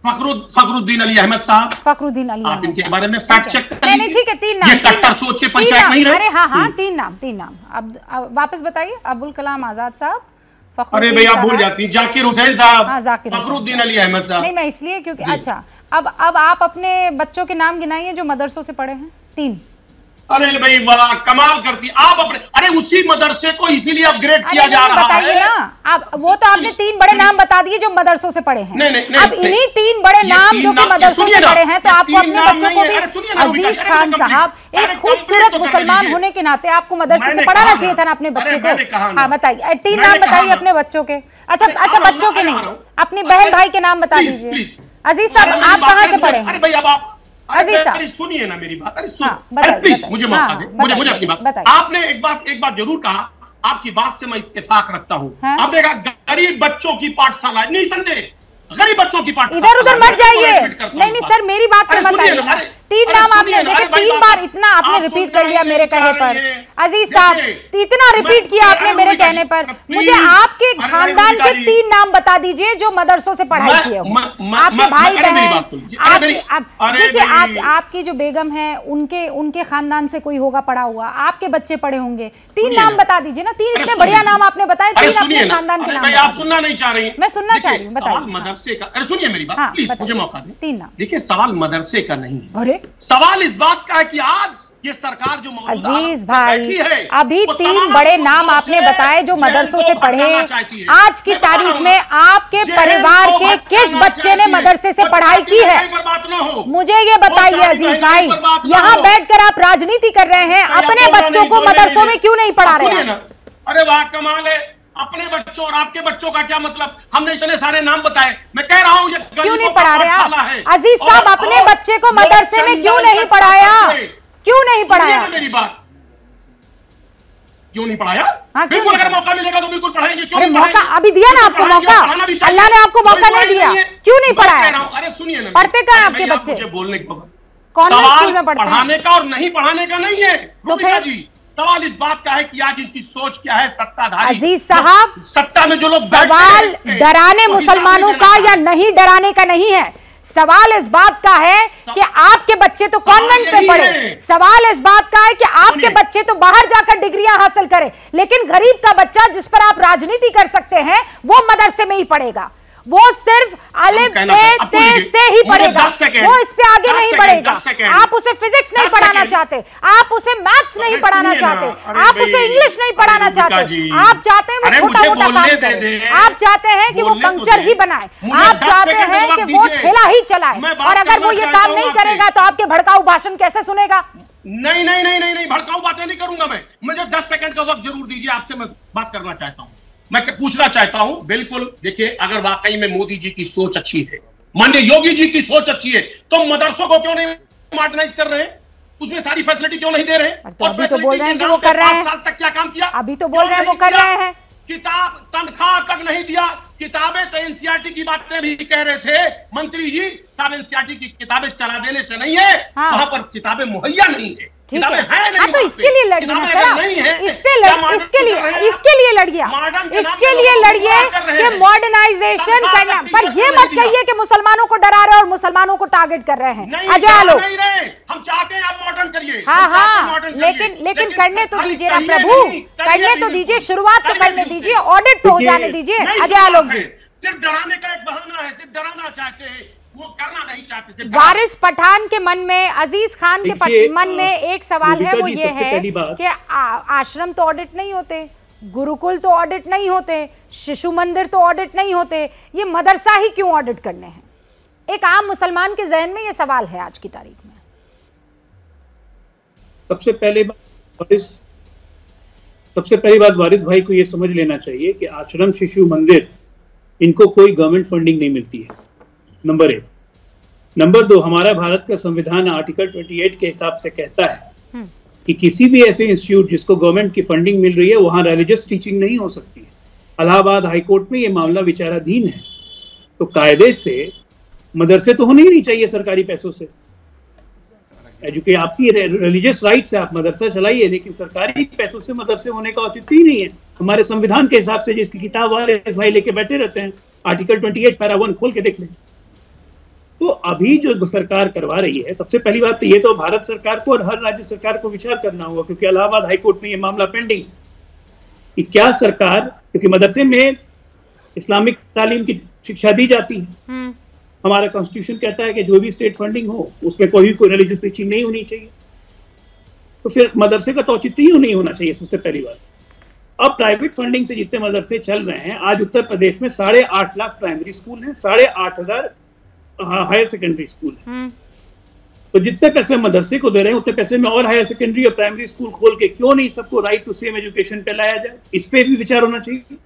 फखरुद्दीन अली अहमद साहब। फखरुद्दीन अली आप अहमद इनके साहब। बारे में फैक्ट चेक कर नहीं ठीक है, 3 नाम, ये कट्टर सोच के पंचायत नहीं रहे। अरे हाँ 3 नाम। अब वापस बताइए। अबुल कलाम आजाद साहब, अरे भैया आप भूल जाती, जाकिर हुसैन साहब, हाँ, जाकिर हुसैन फखरुद्दीन अली अहमद साहब। नहीं मैं इसलिए क्योंकि अच्छा अब आप अपने बच्चों के नाम गिनाइए जो मदरसों से पढ़े हैं। 3। अरे भाई वाह, कमाल करती आप अपने, अरे उसी मदरसे को इसीलिए अपग्रेड किया जा रहा है। बताइए ना आप, वो तो आपने 3 बड़े नाम बता दिए जो मदरसों से पढ़े हैं। नहीं, अब इन्हीं 3 बड़े नाम जो कि मदरसों से पढ़े हैं, तो आपको अपने बच्चों को भी, अजीज खान साहब, एक खूबसूरत मुसलमान होने के नाते आपको मदरसे से पढ़ाना चाहिए था ना अपने बच्चे को। हाँ बताइए, 3 नाम बताइए अपने बच्चों के। अच्छा बच्चों के नहीं, अपनी बहन भाई के नाम बता दीजिए। अजीज साहब आप कहाँ से पढ़े हैं? अरे भाई अब आप अजीज साहब सुनिए ना मेरी बात। अरे प्लीज मुझे मौका दें, मुझे अपनी बात। आपने एक बात जरूर कहा, आपकी बात से मैं इत्तेफाक रखता हूँ। आपने कहा गरीब बच्चों की पाठशाला, नहीं संदेह, गरीब बच्चों की पाठशाला। इधर उधर मत जाइए। नहीं सर मेरी बात पे मत आइए ना। 3 नाम आपने देखिए, 3 बार इतना आपने रिपीट कर लिया मेरे कहने पर। अजीज साहब इतना रिपीट किया आपने मेरे कहने पर। मुझे आपके खानदान के 3 नाम बता दीजिए जो मदरसों से पढ़ाई किए हो। आपके भाई बहन, देखिए आपकी जो बेगम है उनके खानदान से कोई होगा पढ़ा हुआ, आपके बच्चे पढ़े होंगे। 3 नाम बता दीजिए ना। 3 इतने बढ़िया नाम आपने बताए, 3 अपने खानदान के नाम। आप सुनना नहीं चाह रही? मैं सुनना चाह रही हूँ, बताइए। मदरसे का, अरे सुनिए मेरी बात प्लीज, मुझे मौका दें। 3 नाम। देखिए सवाल मदरसे का नहीं है, अरे सवाल इस बात का है कि आज ये सरकार जो अजीज भाई अभी 3 बड़े नाम आपने बताए जो मदरसों से पढ़े। आज की तारीख में आपके परिवार के किस बच्चे ने मदरसे से पढ़ाई की है? मुझे ये बताइए अजीज भाई, यहाँ बैठकर आप राजनीति कर रहे हैं, अपने बच्चों को मदरसों में क्यों नहीं पढ़ा रहे हैं? अरे वाह कमाल है, अपने बच्चों और आपके बच्चों का क्या मतलब? हमने इतने सारे नाम बताए, मैं कह रहा हूँ ये क्यों नहीं पढ़ा रहे आप? अजीज साहब अपने बच्चे को मदरसे में क्यों नहीं पढ़ाया? क्यों नहीं पढ़ाया? मेरी बात क्यों नहीं पढ़ाया? हाँ, बिल्कुल अगर मौका मिलेगा तो बिल्कुल पढ़ाएंगे। क्यों अरे मौका अभी दिया ना आपको मौका, अल्लाह ने आपको मौका नहीं दिया, क्यों नहीं पढ़ाया? अरे सुनिए ना, पढ़ते कहाँ आपके बच्चे? बोलने का कौन स्कूल में पढ़ते हैं? पढ़ाने का और नहीं पढ़ाने का नहीं है तो फिर सवाल इस बात का है कि आज इनकी सोच क्या है सत्ताधारी। अजीज साहब सत्ता में जो लोग सवाल डराने मुसलमानों का या नहीं डराने का नहीं है, सवाल इस बात का है कि आपके बच्चे तो कॉन्वेंट में पढ़े। सवाल इस बात का है कि आपके बच्चे तो बाहर जाकर डिग्रियां हासिल करें, लेकिन गरीब का बच्चा जिस पर आप राजनीति कर सकते हैं वो मदरसे में ही पढ़ेगा। वो सिर्फ अलिफ बे ते से ही पढ़ेगा, वो इससे आगे नहीं बढ़ेगा। आप उसे फिजिक्स नहीं पढ़ाना चाहते, आप उसे मैथ्स नहीं पढ़ाना चाहते, आप उसे इंग्लिश नहीं पढ़ाना चाहते। आप चाहते हैं वो छोटा मोटा काम करे, आप चाहते हैं कि वो पंक्चर ही बनाए, आप चाहते हैं कि वो ठेला ही चलाए। और अगर वो ये काम नहीं करेगा तो आपके भड़काऊ भाषण कैसे सुनेगा? नहीं नहीं नहीं नहीं नहीं, भड़काऊ बातें नहीं करूंगा मैं। मुझे 10 सेकंड का वक्त जरूर दीजिए, आपसे मैं बात करना चाहता हूं, मैं पूछना चाहता हूं। बिल्कुल देखिए, अगर वाकई में मोदी जी की सोच अच्छी है, माननीय योगी जी की सोच अच्छी है, तो मदरसों को क्यों नहीं मॉडर्नाइज कर रहे हैं? उसमें सारी फैसिलिटी क्यों नहीं दे रहे हैं? तो अभी तो बोल रहे हैं कि वो कर रहे हैं। 5 साल तक क्या काम किया? अभी तो बोल रहे हैं वो कर रहे हैं। किताब तनख्वाह तक नहीं दिया, किताबें तो एनसीईआरटी की बातें भी कह रहे थे मंत्री जी, साहब एनसीईआरटी की किताबें चला देने से नहीं है, वहां पर किताबें मुहैया नहीं है। ठीक है, हाँ तो इसके लिए लड़िए ना सर, इसके लिए लड़िए, इसके लिए लड़िए कि मॉडर्नाइजेशन करना। पर ये मत कहिए कि मुसलमानों को डरा रहे और मुसलमानों को टारगेट कर रहे हैं। अजय लोग हम चाहते हैं आप मॉडर्न करिए। हाँ लेकिन करने तो दीजिए ना प्रभु, करने तो दीजिए, शुरुआत तो करने दीजिए, ऑडिट तो हो जाने दीजिए। अजय लोग जी सिर्फ डराने का एक बहाना है, सिर्फ डराना चाहते हैं, वो करना नहीं चाहते। वारिस पठान के मन में, अजीज खान के मन में एक सवाल है, वो ये है कि आश्रम तो ऑडिट नहीं होते, गुरुकुल तो ऑडिट नहीं होते, शिशु मंदिर तो ऑडिट नहीं होते, ये मदरसा ही क्यों ऑडिट करने हैं? एक आम मुसलमान के जहन में ये सवाल है आज की तारीख में। सबसे पहली बात वारिस भाई को ये समझ लेना चाहिए कि आश्रम, शिशु मंदिर, इनको कोई गवर्नमेंट फंडिंग नहीं मिलती है, नंबर 1। नंबर 2, हमारा भारत का संविधान आर्टिकल 28 के हिसाब से कहता है कि किसी भी ऐसे इंस्टीट्यूट जिसको गवर्नमेंट की फंडिंग मिल रही है वहां रिलीजियस टीचिंग नहीं हो सकती है। इलाहाबाद हाईकोर्ट में ये मामला विचाराधीन है, तो कायदे से मदरसे तो होने ही नहीं चाहिए सरकारी पैसों से। एजुकेट आपकी रिलीजियस राइट से आप मदरसा चलाइए, लेकिन सरकारी पैसों से मदरसे होने का औचित्य ही नहीं है। हमारे संविधान के हिसाब से जिसकी किताब वाले भाई लेके बैठे रहते हैं, आर्टिकल 28 पैरा 1 खोल के देख लें। तो अभी जो सरकार करवा रही है, सबसे पहली बात तो ये तो भारत सरकार को और हर राज्य सरकार को विचार करना होगा, क्योंकि इलाहाबाद हाईकोर्ट में ये मामला पेंडिंग कि क्या सरकार, क्योंकि मदरसे में इस्लामिक तालीम की शिक्षा दी जाती है, हमारा कॉन्स्टिट्यूशन कहता है कि जो भी स्टेट फंडिंग हो उसमें कोई रिलीजियस टीचिंग नहीं होनी चाहिए, तो फिर मदरसे का तो औचित्य ही नहीं होना चाहिए सबसे पहली बात। अब प्राइवेट फंडिंग से जितने मदरसे चल रहे हैं, आज उत्तर प्रदेश में 8.5 लाख प्राइमरी स्कूल हैं, 8,500 हायर सेकेंडरी स्कूल है। तो जितने पैसे मदरसे को दे रहे हैं उतने पैसे में और हायर सेकेंडरी और प्राइमरी स्कूल खोल के क्यों नहीं सबको राइट टू सेम एजुकेशन पे लाया जाए, इस पे भी विचार होना चाहिए।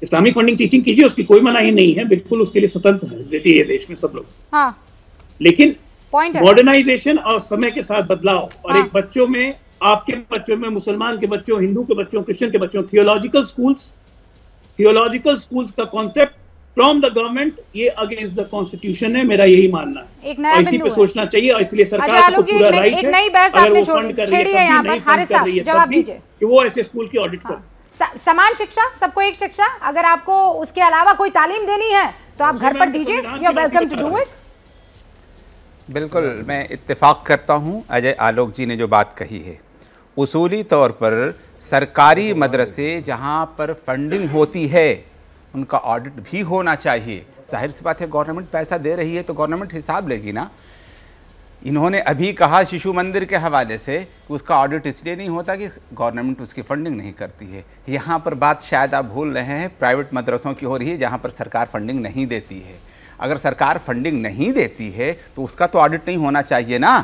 इस्लामिक फंडिंग टीचिंग कीजिए, उसकी कोई मनाही नहीं है, बिल्कुल उसके लिए स्वतंत्र है देश में सब लोग। हाँ। लेकिन मॉडर्नाइजेशन और समय के साथ बदलाव और एक बच्चों में, आपके बच्चों में, मुसलमान के बच्चों, हिंदू के बच्चों, क्रिश्चियन के बच्चों, थियोलॉजिकल स्कूल्स का कॉन्सेप्ट फ्रॉम द गवर्नमेंट, ये अगेंस्ट द कॉन्स्टिट्यूशन है, मेरा यही मानना है। एक नया इसी पे सोचना चाहिए और इसलिए सरकार को पूरा राइट है, अगर वो फंड कर रही है यहाँ पर, हारिस साहब जवाब दीजिए कि वो ऐसे स्कूल की ऑडिट करे। समान शिक्षा, सबको एक शिक्षा, अगर आपको उसके अलावा कोई तालीम देनी है तो आप घर पर दीजिए, you are welcome to do it. बिल्कुल, मैं इत्तेफाक करता हूं अजय आलोक जी ने जो बात कही है। उसूली तौर पर सरकारी मदरसे जहां पर फंडिंग होती है उनका ऑडिट भी होना चाहिए। जाहिर सी बात है, गवर्नमेंट पैसा दे रही है तो गवर्नमेंट हिसाब लेगी ना। इन्होंने अभी कहा शिशु मंदिर के हवाले से कि उसका ऑडिट इसलिए नहीं होता कि गवर्नमेंट उसकी फंडिंग नहीं करती है। यहाँ पर बात शायद आप भूल रहे हैं, प्राइवेट मदरसों की हो रही है जहाँ पर सरकार फंडिंग नहीं देती है। अगर सरकार फंडिंग नहीं देती है तो उसका तो ऑडिट नहीं होना चाहिए ना।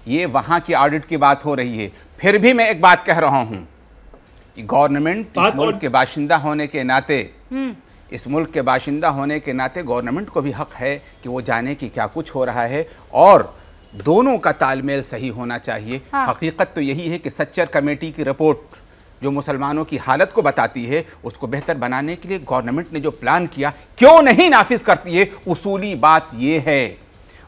ये वहाँ की ऑडिट की बात हो रही है। फिर भी मैं एक बात कह रहा हूँ, गवर्नमेंट इस मुल्क के बाशिंदा होने के नाते, इस मुल्क के बाशिंदा होने के नाते गवर्नमेंट को भी हक है कि वो जाने कि क्या कुछ हो रहा है और दोनों का तालमेल सही होना चाहिए। हाँ। हकीकत तो यही है कि सच्चर कमेटी की रिपोर्ट जो मुसलमानों की हालत को बताती है, उसको बेहतर बनाने के लिए गवर्नमेंट ने जो प्लान किया क्यों नहीं नाफिज करती है। उसूली बात ये है,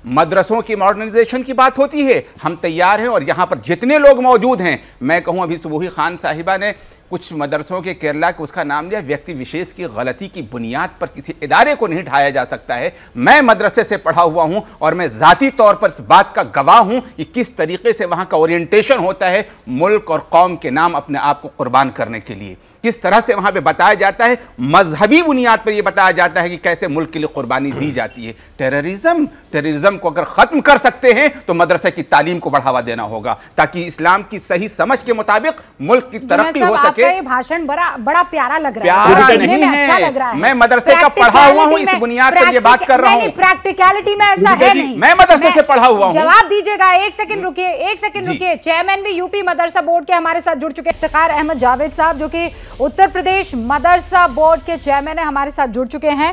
मदरसों की मॉडर्नाइजेशन की बात होती है, हम तैयार हैं और यहाँ पर जितने लोग मौजूद हैं, मैं कहूँ अभी सुबही खान साहिबा ने कुछ मदरसों के केरला के उसका नाम लिया, व्यक्ति विशेष की गलती की बुनियाद पर किसी इदारे को नहीं ढाया जा सकता है। मैं मदरसे से पढ़ा हुआ हूँ और मैं ज़ाती तौर पर इस बात का गवाह हूँ कि किस तरीके से वहाँ का ओरिएंटेशन होता है मुल्क और कौम के नाम अपने आप को कुर्बान करने के लिए। किस तरह से वहाँ पे बताया जाता है, मजहबी बुनियाद पर यह बताया जाता है कि कैसे मुल्क के लिए कुर्बानी दी जाती है। टेररिज्म को अगर ख़त्म कर सकते हैं तो मदरसे की तालीम को बढ़ावा देना होगा ताकि इस्लाम की सही समझ के मुताबिक मुल्क की तरक्की हो सके। ये भाषण बड़ा प्यारा लग रहा है, प्यारा नहीं है। मैं मदरसे का पढ़ा हुआ हूँ, इस बुनियाद पर ये बात कर रहा हूँ। प्रैक्टिकलिटी में ऐसा है नहीं, मैं मदरसे से पढ़ा हुआ हूँ। जवाब दीजिएगा, एक सेकंड रुकिए। चेयरमैन भी यूपी मदरसा बोर्ड के हमारे साथ जुड़ चुके इफ्तिखार अहमद जावेद साहब, जो कि उत्तर प्रदेश मदरसा बोर्ड के चेयरमैन है, हमारे साथ जुड़ चुके हैं।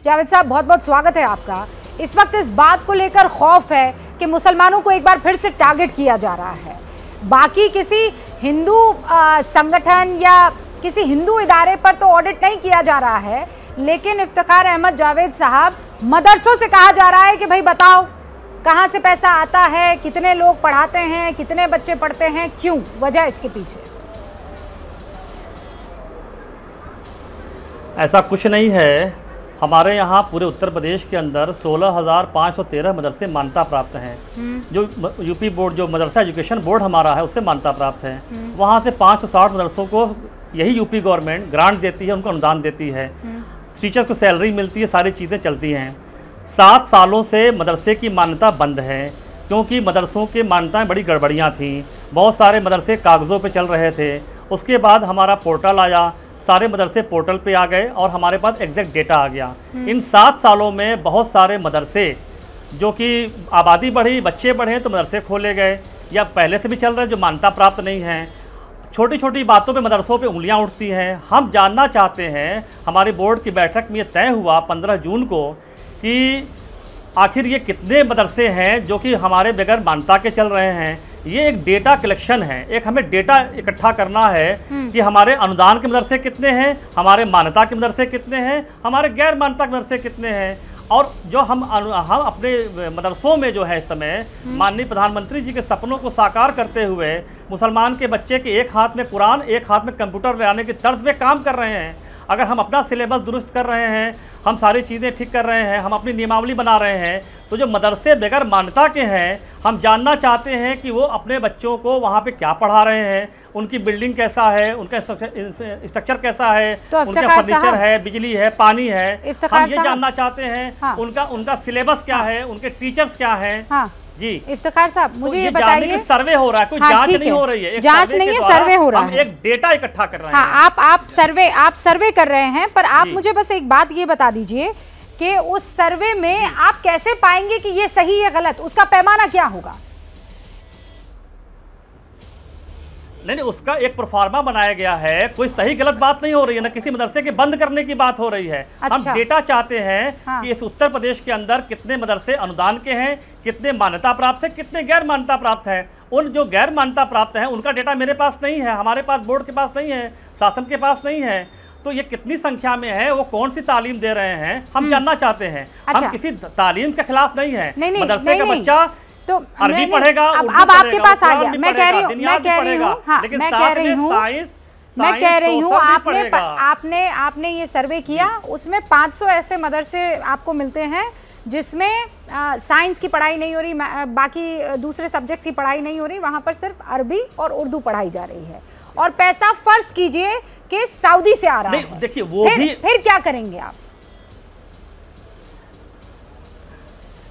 जावेद साहब, बहुत बहुत स्वागत है आपका। इस वक्त इस बात को लेकर खौफ है कि मुसलमानों को एक बार फिर से टारगेट किया जा रहा है। बाकी किसी हिंदू संगठन या किसी हिंदू इदारे पर तो ऑडिट नहीं किया जा रहा है, लेकिन इफ्तिखार अहमद जावेद साहब, मदरसों से कहा जा रहा है कि भाई बताओ कहाँ से पैसा आता है, कितने लोग पढ़ाते हैं, कितने बच्चे पढ़ते हैं, क्यों, वजह इसके पीछे? ऐसा कुछ नहीं है। हमारे यहाँ पूरे उत्तर प्रदेश के अंदर 16,513 मदरसे मान्यता प्राप्त हैं। जो यूपी बोर्ड, जो मदरसा एजुकेशन बोर्ड हमारा है, उससे मान्यता प्राप्त है। वहाँ से 560 मदरसों को यही यूपी गवर्नमेंट ग्रांट देती है, उनको अनुदान देती है, टीचर को सैलरी मिलती है, सारी चीज़ें चलती हैं। 7 सालों से मदरसे की मान्यता बंद है क्योंकि मदरसों की मान्यताएँ बड़ी गड़बड़ियाँ थीं। बहुत सारे मदरसे कागज़ों पर चल रहे थे। उसके बाद हमारा पोर्टल आया, सारे मदरसे पोर्टल पे आ गए और हमारे पास एग्जैक्ट डेटा आ गया। इन 7 सालों में बहुत सारे मदरसे, जो कि आबादी बढ़ी, बच्चे बढ़े तो मदरसे खोले गए, या पहले से भी चल रहे जो मान्यता प्राप्त नहीं हैं। छोटी छोटी बातों पे मदरसों पे उंगलियां उठती हैं। हम जानना चाहते हैं, हमारे बोर्ड की बैठक में ये तय हुआ 15 जून को कि आखिर ये कितने मदरसे हैं जो कि हमारे बगैर मान्यता के चल रहे हैं। ये एक डेटा कलेक्शन है, एक हमें डेटा इकट्ठा करना है कि हमारे अनुदान के मदरसे कितने हैं, हमारे मान्यता के मदरसे कितने हैं, हमारे गैर मान्यता के मदरसे कितने हैं, और जो हम अपने मदरसों में जो है इस समय माननीय प्रधानमंत्री जी के सपनों को साकार करते हुए मुसलमान के बच्चे के एक हाथ में कुरान एक हाथ में कंप्यूटर ले आने की तर्ज पे काम कर रहे हैं। अगर हम अपना सिलेबस दुरुस्त कर रहे हैं, हम सारी चीज़ें ठीक कर रहे हैं, हम अपनी नियमावली बना रहे हैं, तो जो मदरसे बगैर मान्यता के हैं, हम जानना चाहते हैं कि वो अपने बच्चों को वहाँ पे क्या पढ़ा रहे हैं, उनकी बिल्डिंग कैसा है, उनका स्ट्रक्चर कैसा है, तो उनका फर्नीचर है, बिजली है, पानी है, हम ये जानना चाहते हैं। हाँ। उनका सिलेबस क्या है, उनके टीचर्स क्या है। हाँ। जी इफ्तिखार साहब, मुझे ये जानने बताइए, की सर्वे हो रहा है, कोई हाँ, जांच ठीक नहीं है। हो रही है, जांच नहीं है, सर्वे हो रहा है, एक डेटा इकट्ठा कर रहे हैं। हाँ, आप सर्वे कर रहे हैं, पर आप मुझे बस एक बात ये बता दीजिए कि उस सर्वे में आप कैसे पाएंगे कि ये सही है गलत, उसका पैमाना क्या होगा? नहीं, उसका एक प्रोफार्मा बनाया गया है, कोई सही गलत बात नहीं हो रही है, ना किसी मदरसे के बंद करने की बात हो रही है। अच्छा। हम डेटा चाहते हैं हाँ। कि इस उत्तर प्रदेश के अंदर कितने मदरसे अनुदान के हैं, कितने मान्यता प्राप्त है, कितने गैर मान्यता प्राप्त है। उन जो गैर मान्यता प्राप्त है उनका डेटा मेरे पास नहीं है, हमारे पास बोर्ड के पास नहीं है, शासन के पास नहीं है। तो ये कितनी संख्या में है, वो कौन सी तालीम दे रहे हैं, हम जानना चाहते हैं। अच्छा। हम किसी तालीम के खिलाफ नहीं है। नहीं, मदरसे का बच्चा तो अरबी पढ़ेगा, अब आपके पास आ गया। मैं कह रही हूँ आपने ये सर्वे किया, उसमें 500 ऐसे मदरसे आपको मिलते हैं जिसमें साइंस की पढ़ाई नहीं हो रही, बाकी दूसरे सब्जेक्ट्स की पढ़ाई नहीं हो रही, वहां पर सिर्फ अरबी और उर्दू पढ़ाई जा रही है, और पैसा फर्ज कीजिए कि सऊदी से आ रहा है। देखिए वो फिर क्या करेंगे आप?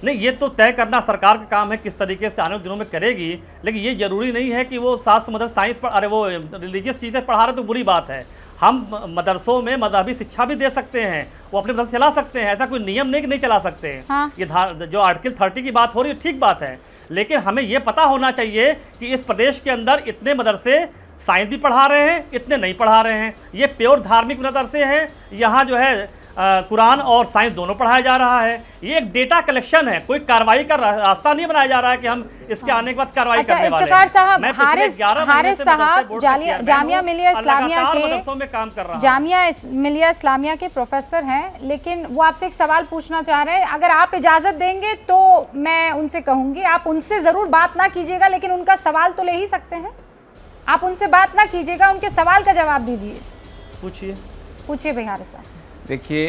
नहीं, ये तो तय करना सरकार का काम है किस तरीके से आने वाले दिनों में करेगी, लेकिन ये जरूरी नहीं है कि वो साइंस पर, अरे वो रिलीजियस चीज़ें पढ़ा रहे तो बुरी बात है। हम मदरसों में मज़हबी शिक्षा भी दे सकते हैं, वो अपने मदरसे चला सकते हैं, ऐसा कोई नियम नहीं कि नहीं चला सकते हैं। हाँ। ये जो आर्टिकल 30 की बात हो रही है ठीक बात है, लेकिन हमें ये पता होना चाहिए कि इस प्रदेश के अंदर इतने मदरसे साइंस भी पढ़ा रहे हैं, इतने नहीं पढ़ा रहे हैं। ये प्योर धार्मिक मदरसे हैं, यहाँ जो है कुरान और साइंस दोनों पढ़ाया जा रहा है। ये एक डेटा कलेक्शन है, कोई कार्रवाई का रास्ता नहीं बनाया जा रहा है कि हम इसके आने के बाद कार्रवाई करने वाले हैं। इफ्तिखार साहब, हारिस साहब जामिया मिलिया इस्लामिया के जामिया मिलिया इस्लामिया के प्रोफेसर हैं, लेकिन वो आपसे एक सवाल पूछना चाह रहे हैं। अगर आप इजाजत देंगे तो मैं उनसे कहूंगी, आप उनसे जरूर बात ना कीजिएगा, लेकिन उनका सवाल तो ले ही सकते हैं। आप उनसे बात ना कीजिएगा, उनके सवाल का जवाब दीजिए। पूछिए भाई हारिस साहब। देखिए,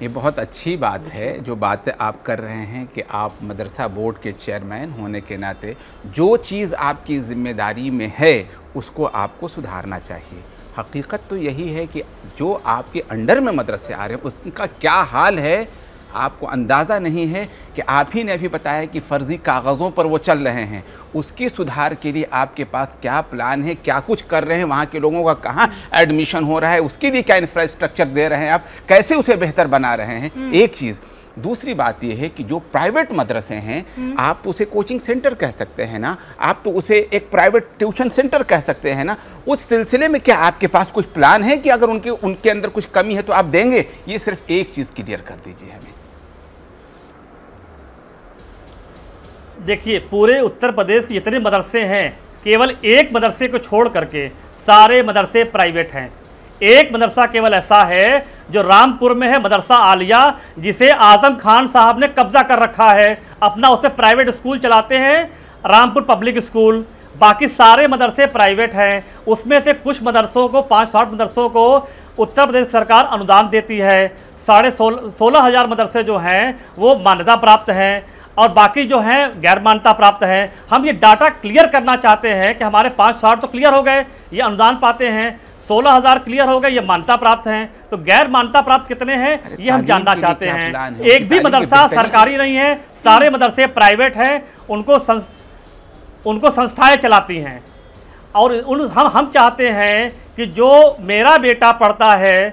ये बहुत अच्छी बात है जो बातें आप कर रहे हैं कि आप मदरसा बोर्ड के चेयरमैन होने के नाते जो चीज़ आपकी ज़िम्मेदारी में है उसको आपको सुधारना चाहिए। हकीकत तो यही है कि जो आपके अंडर में मदरसे आ रहे हैं उसका क्या हाल है आपको अंदाज़ा नहीं है कि आप ही ने अभी बताया कि फ़र्ज़ी कागज़ों पर वो चल रहे हैं। उसकी सुधार के लिए आपके पास क्या प्लान है, क्या कुछ कर रहे हैं, वहाँ के लोगों का कहाँ एडमिशन हो रहा है, उसके लिए क्या इंफ्रास्ट्रक्चर दे रहे हैं आप, कैसे उसे बेहतर बना रहे हैं। एक चीज़। दूसरी बात यह है कि जो प्राइवेट मदरसे हैं आप तो उसे कोचिंग सेंटर कह सकते हैं ना, आप तो उसे एक प्राइवेट ट्यूशन सेंटर कह सकते हैं ना। उस सिलसिले में क्या आपके पास कुछ प्लान है कि अगर उनके अंदर कुछ कमी है तो आप देंगे? ये सिर्फ एक चीज़ क्लियर कर दीजिए हमें। देखिए, पूरे उत्तर प्रदेश के जितने मदरसे हैं, केवल एक मदरसे को छोड़ करके सारे मदरसे प्राइवेट हैं। एक मदरसा केवल ऐसा है जो रामपुर में है, मदरसा आलिया, जिसे आजम खान साहब ने कब्जा कर रखा है, अपना उसमें प्राइवेट स्कूल चलाते हैं, रामपुर पब्लिक स्कूल। बाकी सारे मदरसे प्राइवेट हैं। उसमें से कुछ मदरसों को 560 मदरसों को उत्तर प्रदेश सरकार अनुदान देती है। 16,500 मदरसे जो हैं वो मान्यता प्राप्त हैं और बाकी जो हैं गैर मान्यता प्राप्त हैं। हम ये डाटा क्लियर करना चाहते हैं कि हमारे 560 तो क्लियर हो गए, ये अनुदान पाते हैं, 16,000 क्लियर हो गए, ये मान्यता प्राप्त हैं, तो गैर मान्यता प्राप्त कितने हैं ये हम जानना चाहते हैं। एक भी मदरसा सरकारी नहीं है, सारे मदरसे प्राइवेट हैं, उनको संस्थाएं चलाती हैं। और हम चाहते हैं कि जो मेरा बेटा पढ़ता है,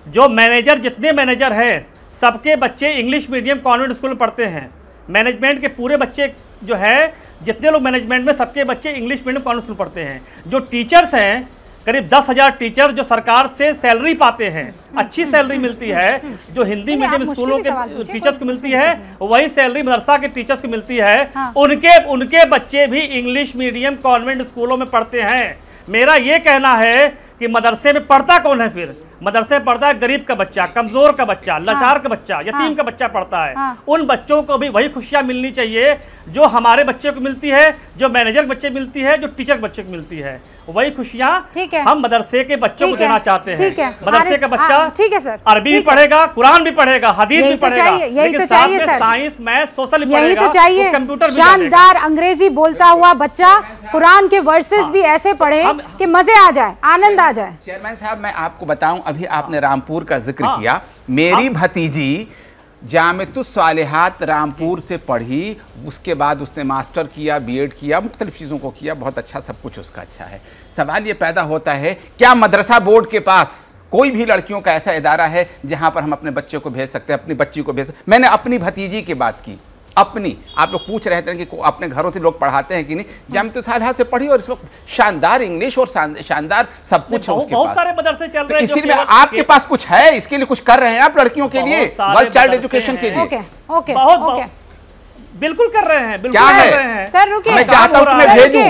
जो मैनेजर, जितने मैनेजर हैं सबके बच्चे इंग्लिश मीडियम कॉन्वेंट स्कूल में पढ़ते हैं। मैनेजमेंट के पूरे बच्चे जो है, जितने लोग मैनेजमेंट में, सबके बच्चे इंग्लिश मीडियम कॉन्वेंट स्कूल पढ़ते हैं। जो टीचर्स हैं, करीब 10,000 टीचर जो सरकार से सैलरी पाते हैं, अच्छी सैलरी मिलती है, जो हिंदी मीडियम स्कूलों के टीचर्स को मिलती है वही सैलरी मदरसा के टीचर्स को मिलती है। हाँ। उनके बच्चे भी इंग्लिश मीडियम कॉन्वेंट स्कूलों में पढ़ते हैं। मेरा ये कहना है कि मदरसे में पढ़ता कौन है फिर? मदरसे पढ़ता है गरीब का बच्चा, कमजोर का बच्चा, लाचार का बच्चा, यतीम का बच्चा पढ़ता है, उन बच्चों को भी वही खुशियां मिलनी चाहिए जो हमारे बच्चे को मिलती है, जो मैनेजर के बच्चे मिलती है, जो टीचर के बच्चे को मिलती है। वही खुशियां हम मदरसे के बच्चों को देना चाहते हैं। मदरसे का बच्चा ठीक है सर, अरबी भी पढ़ेगा, कुरान भी पढ़ेगा, हदीस भी पढ़ेगा, यही तो चाहिए सर, साइंस मैथ सोशल यही तो चाहिए। कंप्यूटर शानदार अंग्रेजी बोलता हुआ बच्चा कुरान के वर्सेस भी ऐसे पढ़े कि मजे आ जाए, आनंद आ जाए। चेयरमैन साहब, मैं आपको बताऊं, अभी आपने रामपुर का जिक्र किया, मेरी भतीजी जामिअतुस सालिहात रामपुर से पढ़ी, उसके बाद उसने मास्टर किया, बीएड किया, मुख्तलिफ चीज़ों को किया, बहुत अच्छा, सब कुछ उसका अच्छा है। सवाल ये पैदा होता है, क्या मदरसा बोर्ड के पास कोई भी लड़कियों का ऐसा इदारा है जहां पर हम अपने बच्चे को भेज सकते हैं, अपनी बच्ची को भेज सकते? मैंने अपनी भतीजी की बात की, अपनी, आप लोग पूछ रहे थे कि अपने घरों से लोग पढ़ाते हैं कि नहीं, जामिअतुस सालिहात से पढ़ी और इस वक्त शानदार इंग्लिश और शानदार सब कुछ है उसके पास। सारे मदरसे चल रहे हैं, इसीलिए आपके पास कुछ है, इसके लिए कुछ कर रहे हैं आप लड़कियों के लिए, गर्ल चाइल्ड एजुकेशन के लिए? ओके, बिल्कुल कर रहे हैं, बिल्कुल कर रहे हैं सर। रुकिए, मैं चाहता हूं कि मैं भेजूं।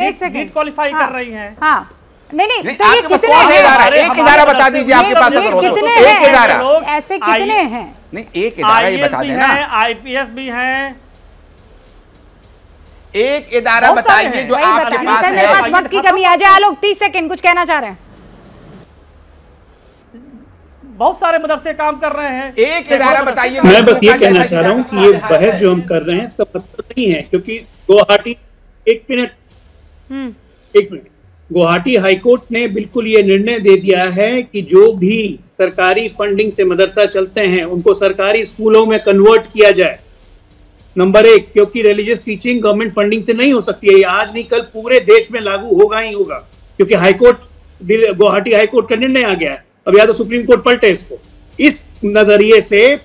एक सेकंड क्वालिफाई कर रही हैं। हाँ, नहीं, तो ये कितने हैं? एक इदारा बता दीजिए आपके पास अगर हो तो। एक इदारा, ऐसे कितने हैं? नहीं, एक इदारा ही बता देना। आईपीएस भी हैं, एक इदारा बताइए जो आपके पास है। मेरे पास वक्त की कमी आ जाए, लोग 30 सेकंड कुछ कहना चाह रहे हैं। बहुत सारे मदरसे काम कर रहे हैं, एक इदारा बताइए। मैं बस ये कहना चाह रहा हूँ कि ये बहस जो हम कर रहे हैं इसका मतलब नहीं है, क्योंकि गुवाहाटी, एक मिनट, गुवाहाटी हाईकोर्ट ने बिल्कुल ये निर्णय दे दिया है कि जो भी सरकारी फंडिंग से मदरसा चलते हैं उनको सरकारी स्कूलों में कन्वर्ट किया जाए। नंबर 1, क्योंकि रिलीजियस टीचिंग गवर्नमेंट फंडिंग से नहीं हो सकती है, ये आज नहीं कल पूरे देश में लागू होगा ही होगा, क्योंकि हाईकोर्ट, गुवाहाटी हाईकोर्ट का निर्णय आ गया है। अब या तो सुप्रीम कोर्ट पलटे इसको। इस नजरिए से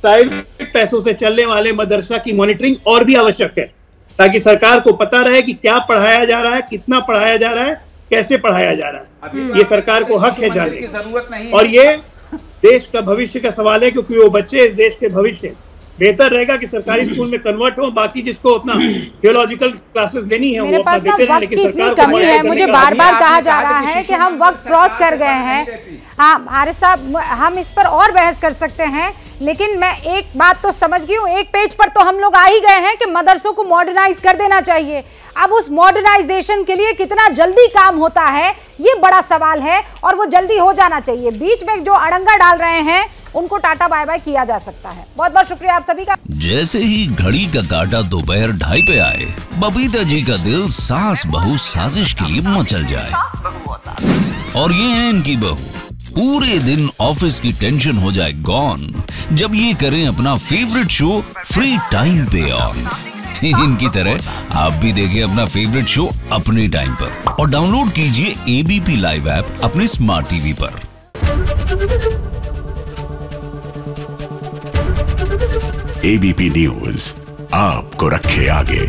प्राइवेट पैसों से चलने वाले मदरसा की मॉनिटरिंग और भी आवश्यक है, ताकि सरकार को पता रहे कि क्या पढ़ाया जा रहा है, कितना पढ़ाया जा रहा है, कैसे पढ़ाया जा रहा है। ये सरकार को हक है जानने की, और ये देश का भविष्य का सवाल है, क्योंकि वो बच्चे इस देश के भविष्य। बेहतर रहेगा कि सरकारी स्कूल में कन्वर्ट हो, बाकी जिसको अपना थियोलॉजिकल क्लासेस लेनी है मेरे पास ना वक्त की इतनी कमी है, मुझे बार बार कहा जा रहा है कि हम वक्त क्रॉस कर गए हैं। हाँ हारिस साहब, हम इस पर और बहस कर सकते हैं, लेकिन मैं एक बात तो समझ गई हूँ, एक पेज पर तो हम लोग आ ही गए हैं कि मदरसों को मॉडर्नाइज कर देना चाहिए। अब उस मॉडर्नाइजेशन के लिए कितना जल्दी काम होता है, ये बड़ा सवाल है, और वो जल्दी हो जाना चाहिए। बीच में जो अड़ंगा डाल रहे हैं उनको टाटा बाय बाय किया जा सकता है। बहुत बहुत शुक्रिया आप सभी का। जैसे ही घड़ी का काटा दोपहर 2:30 पे आए, बबीता जी का दिल सास बहू साजिश के लिए मचल जाए। और ये है इनकी बहू, पूरे दिन ऑफिस की टेंशन हो जाए गॉन जब ये करें अपना फेवरेट शो फ्री टाइम पे ऑन। इनकी तरह आप भी देखें अपना फेवरेट शो अपने टाइम पर, और डाउनलोड कीजिए एबीपी लाइव ऐप अपने स्मार्ट टीवी पर। एबीपी न्यूज आपको रखे आगे।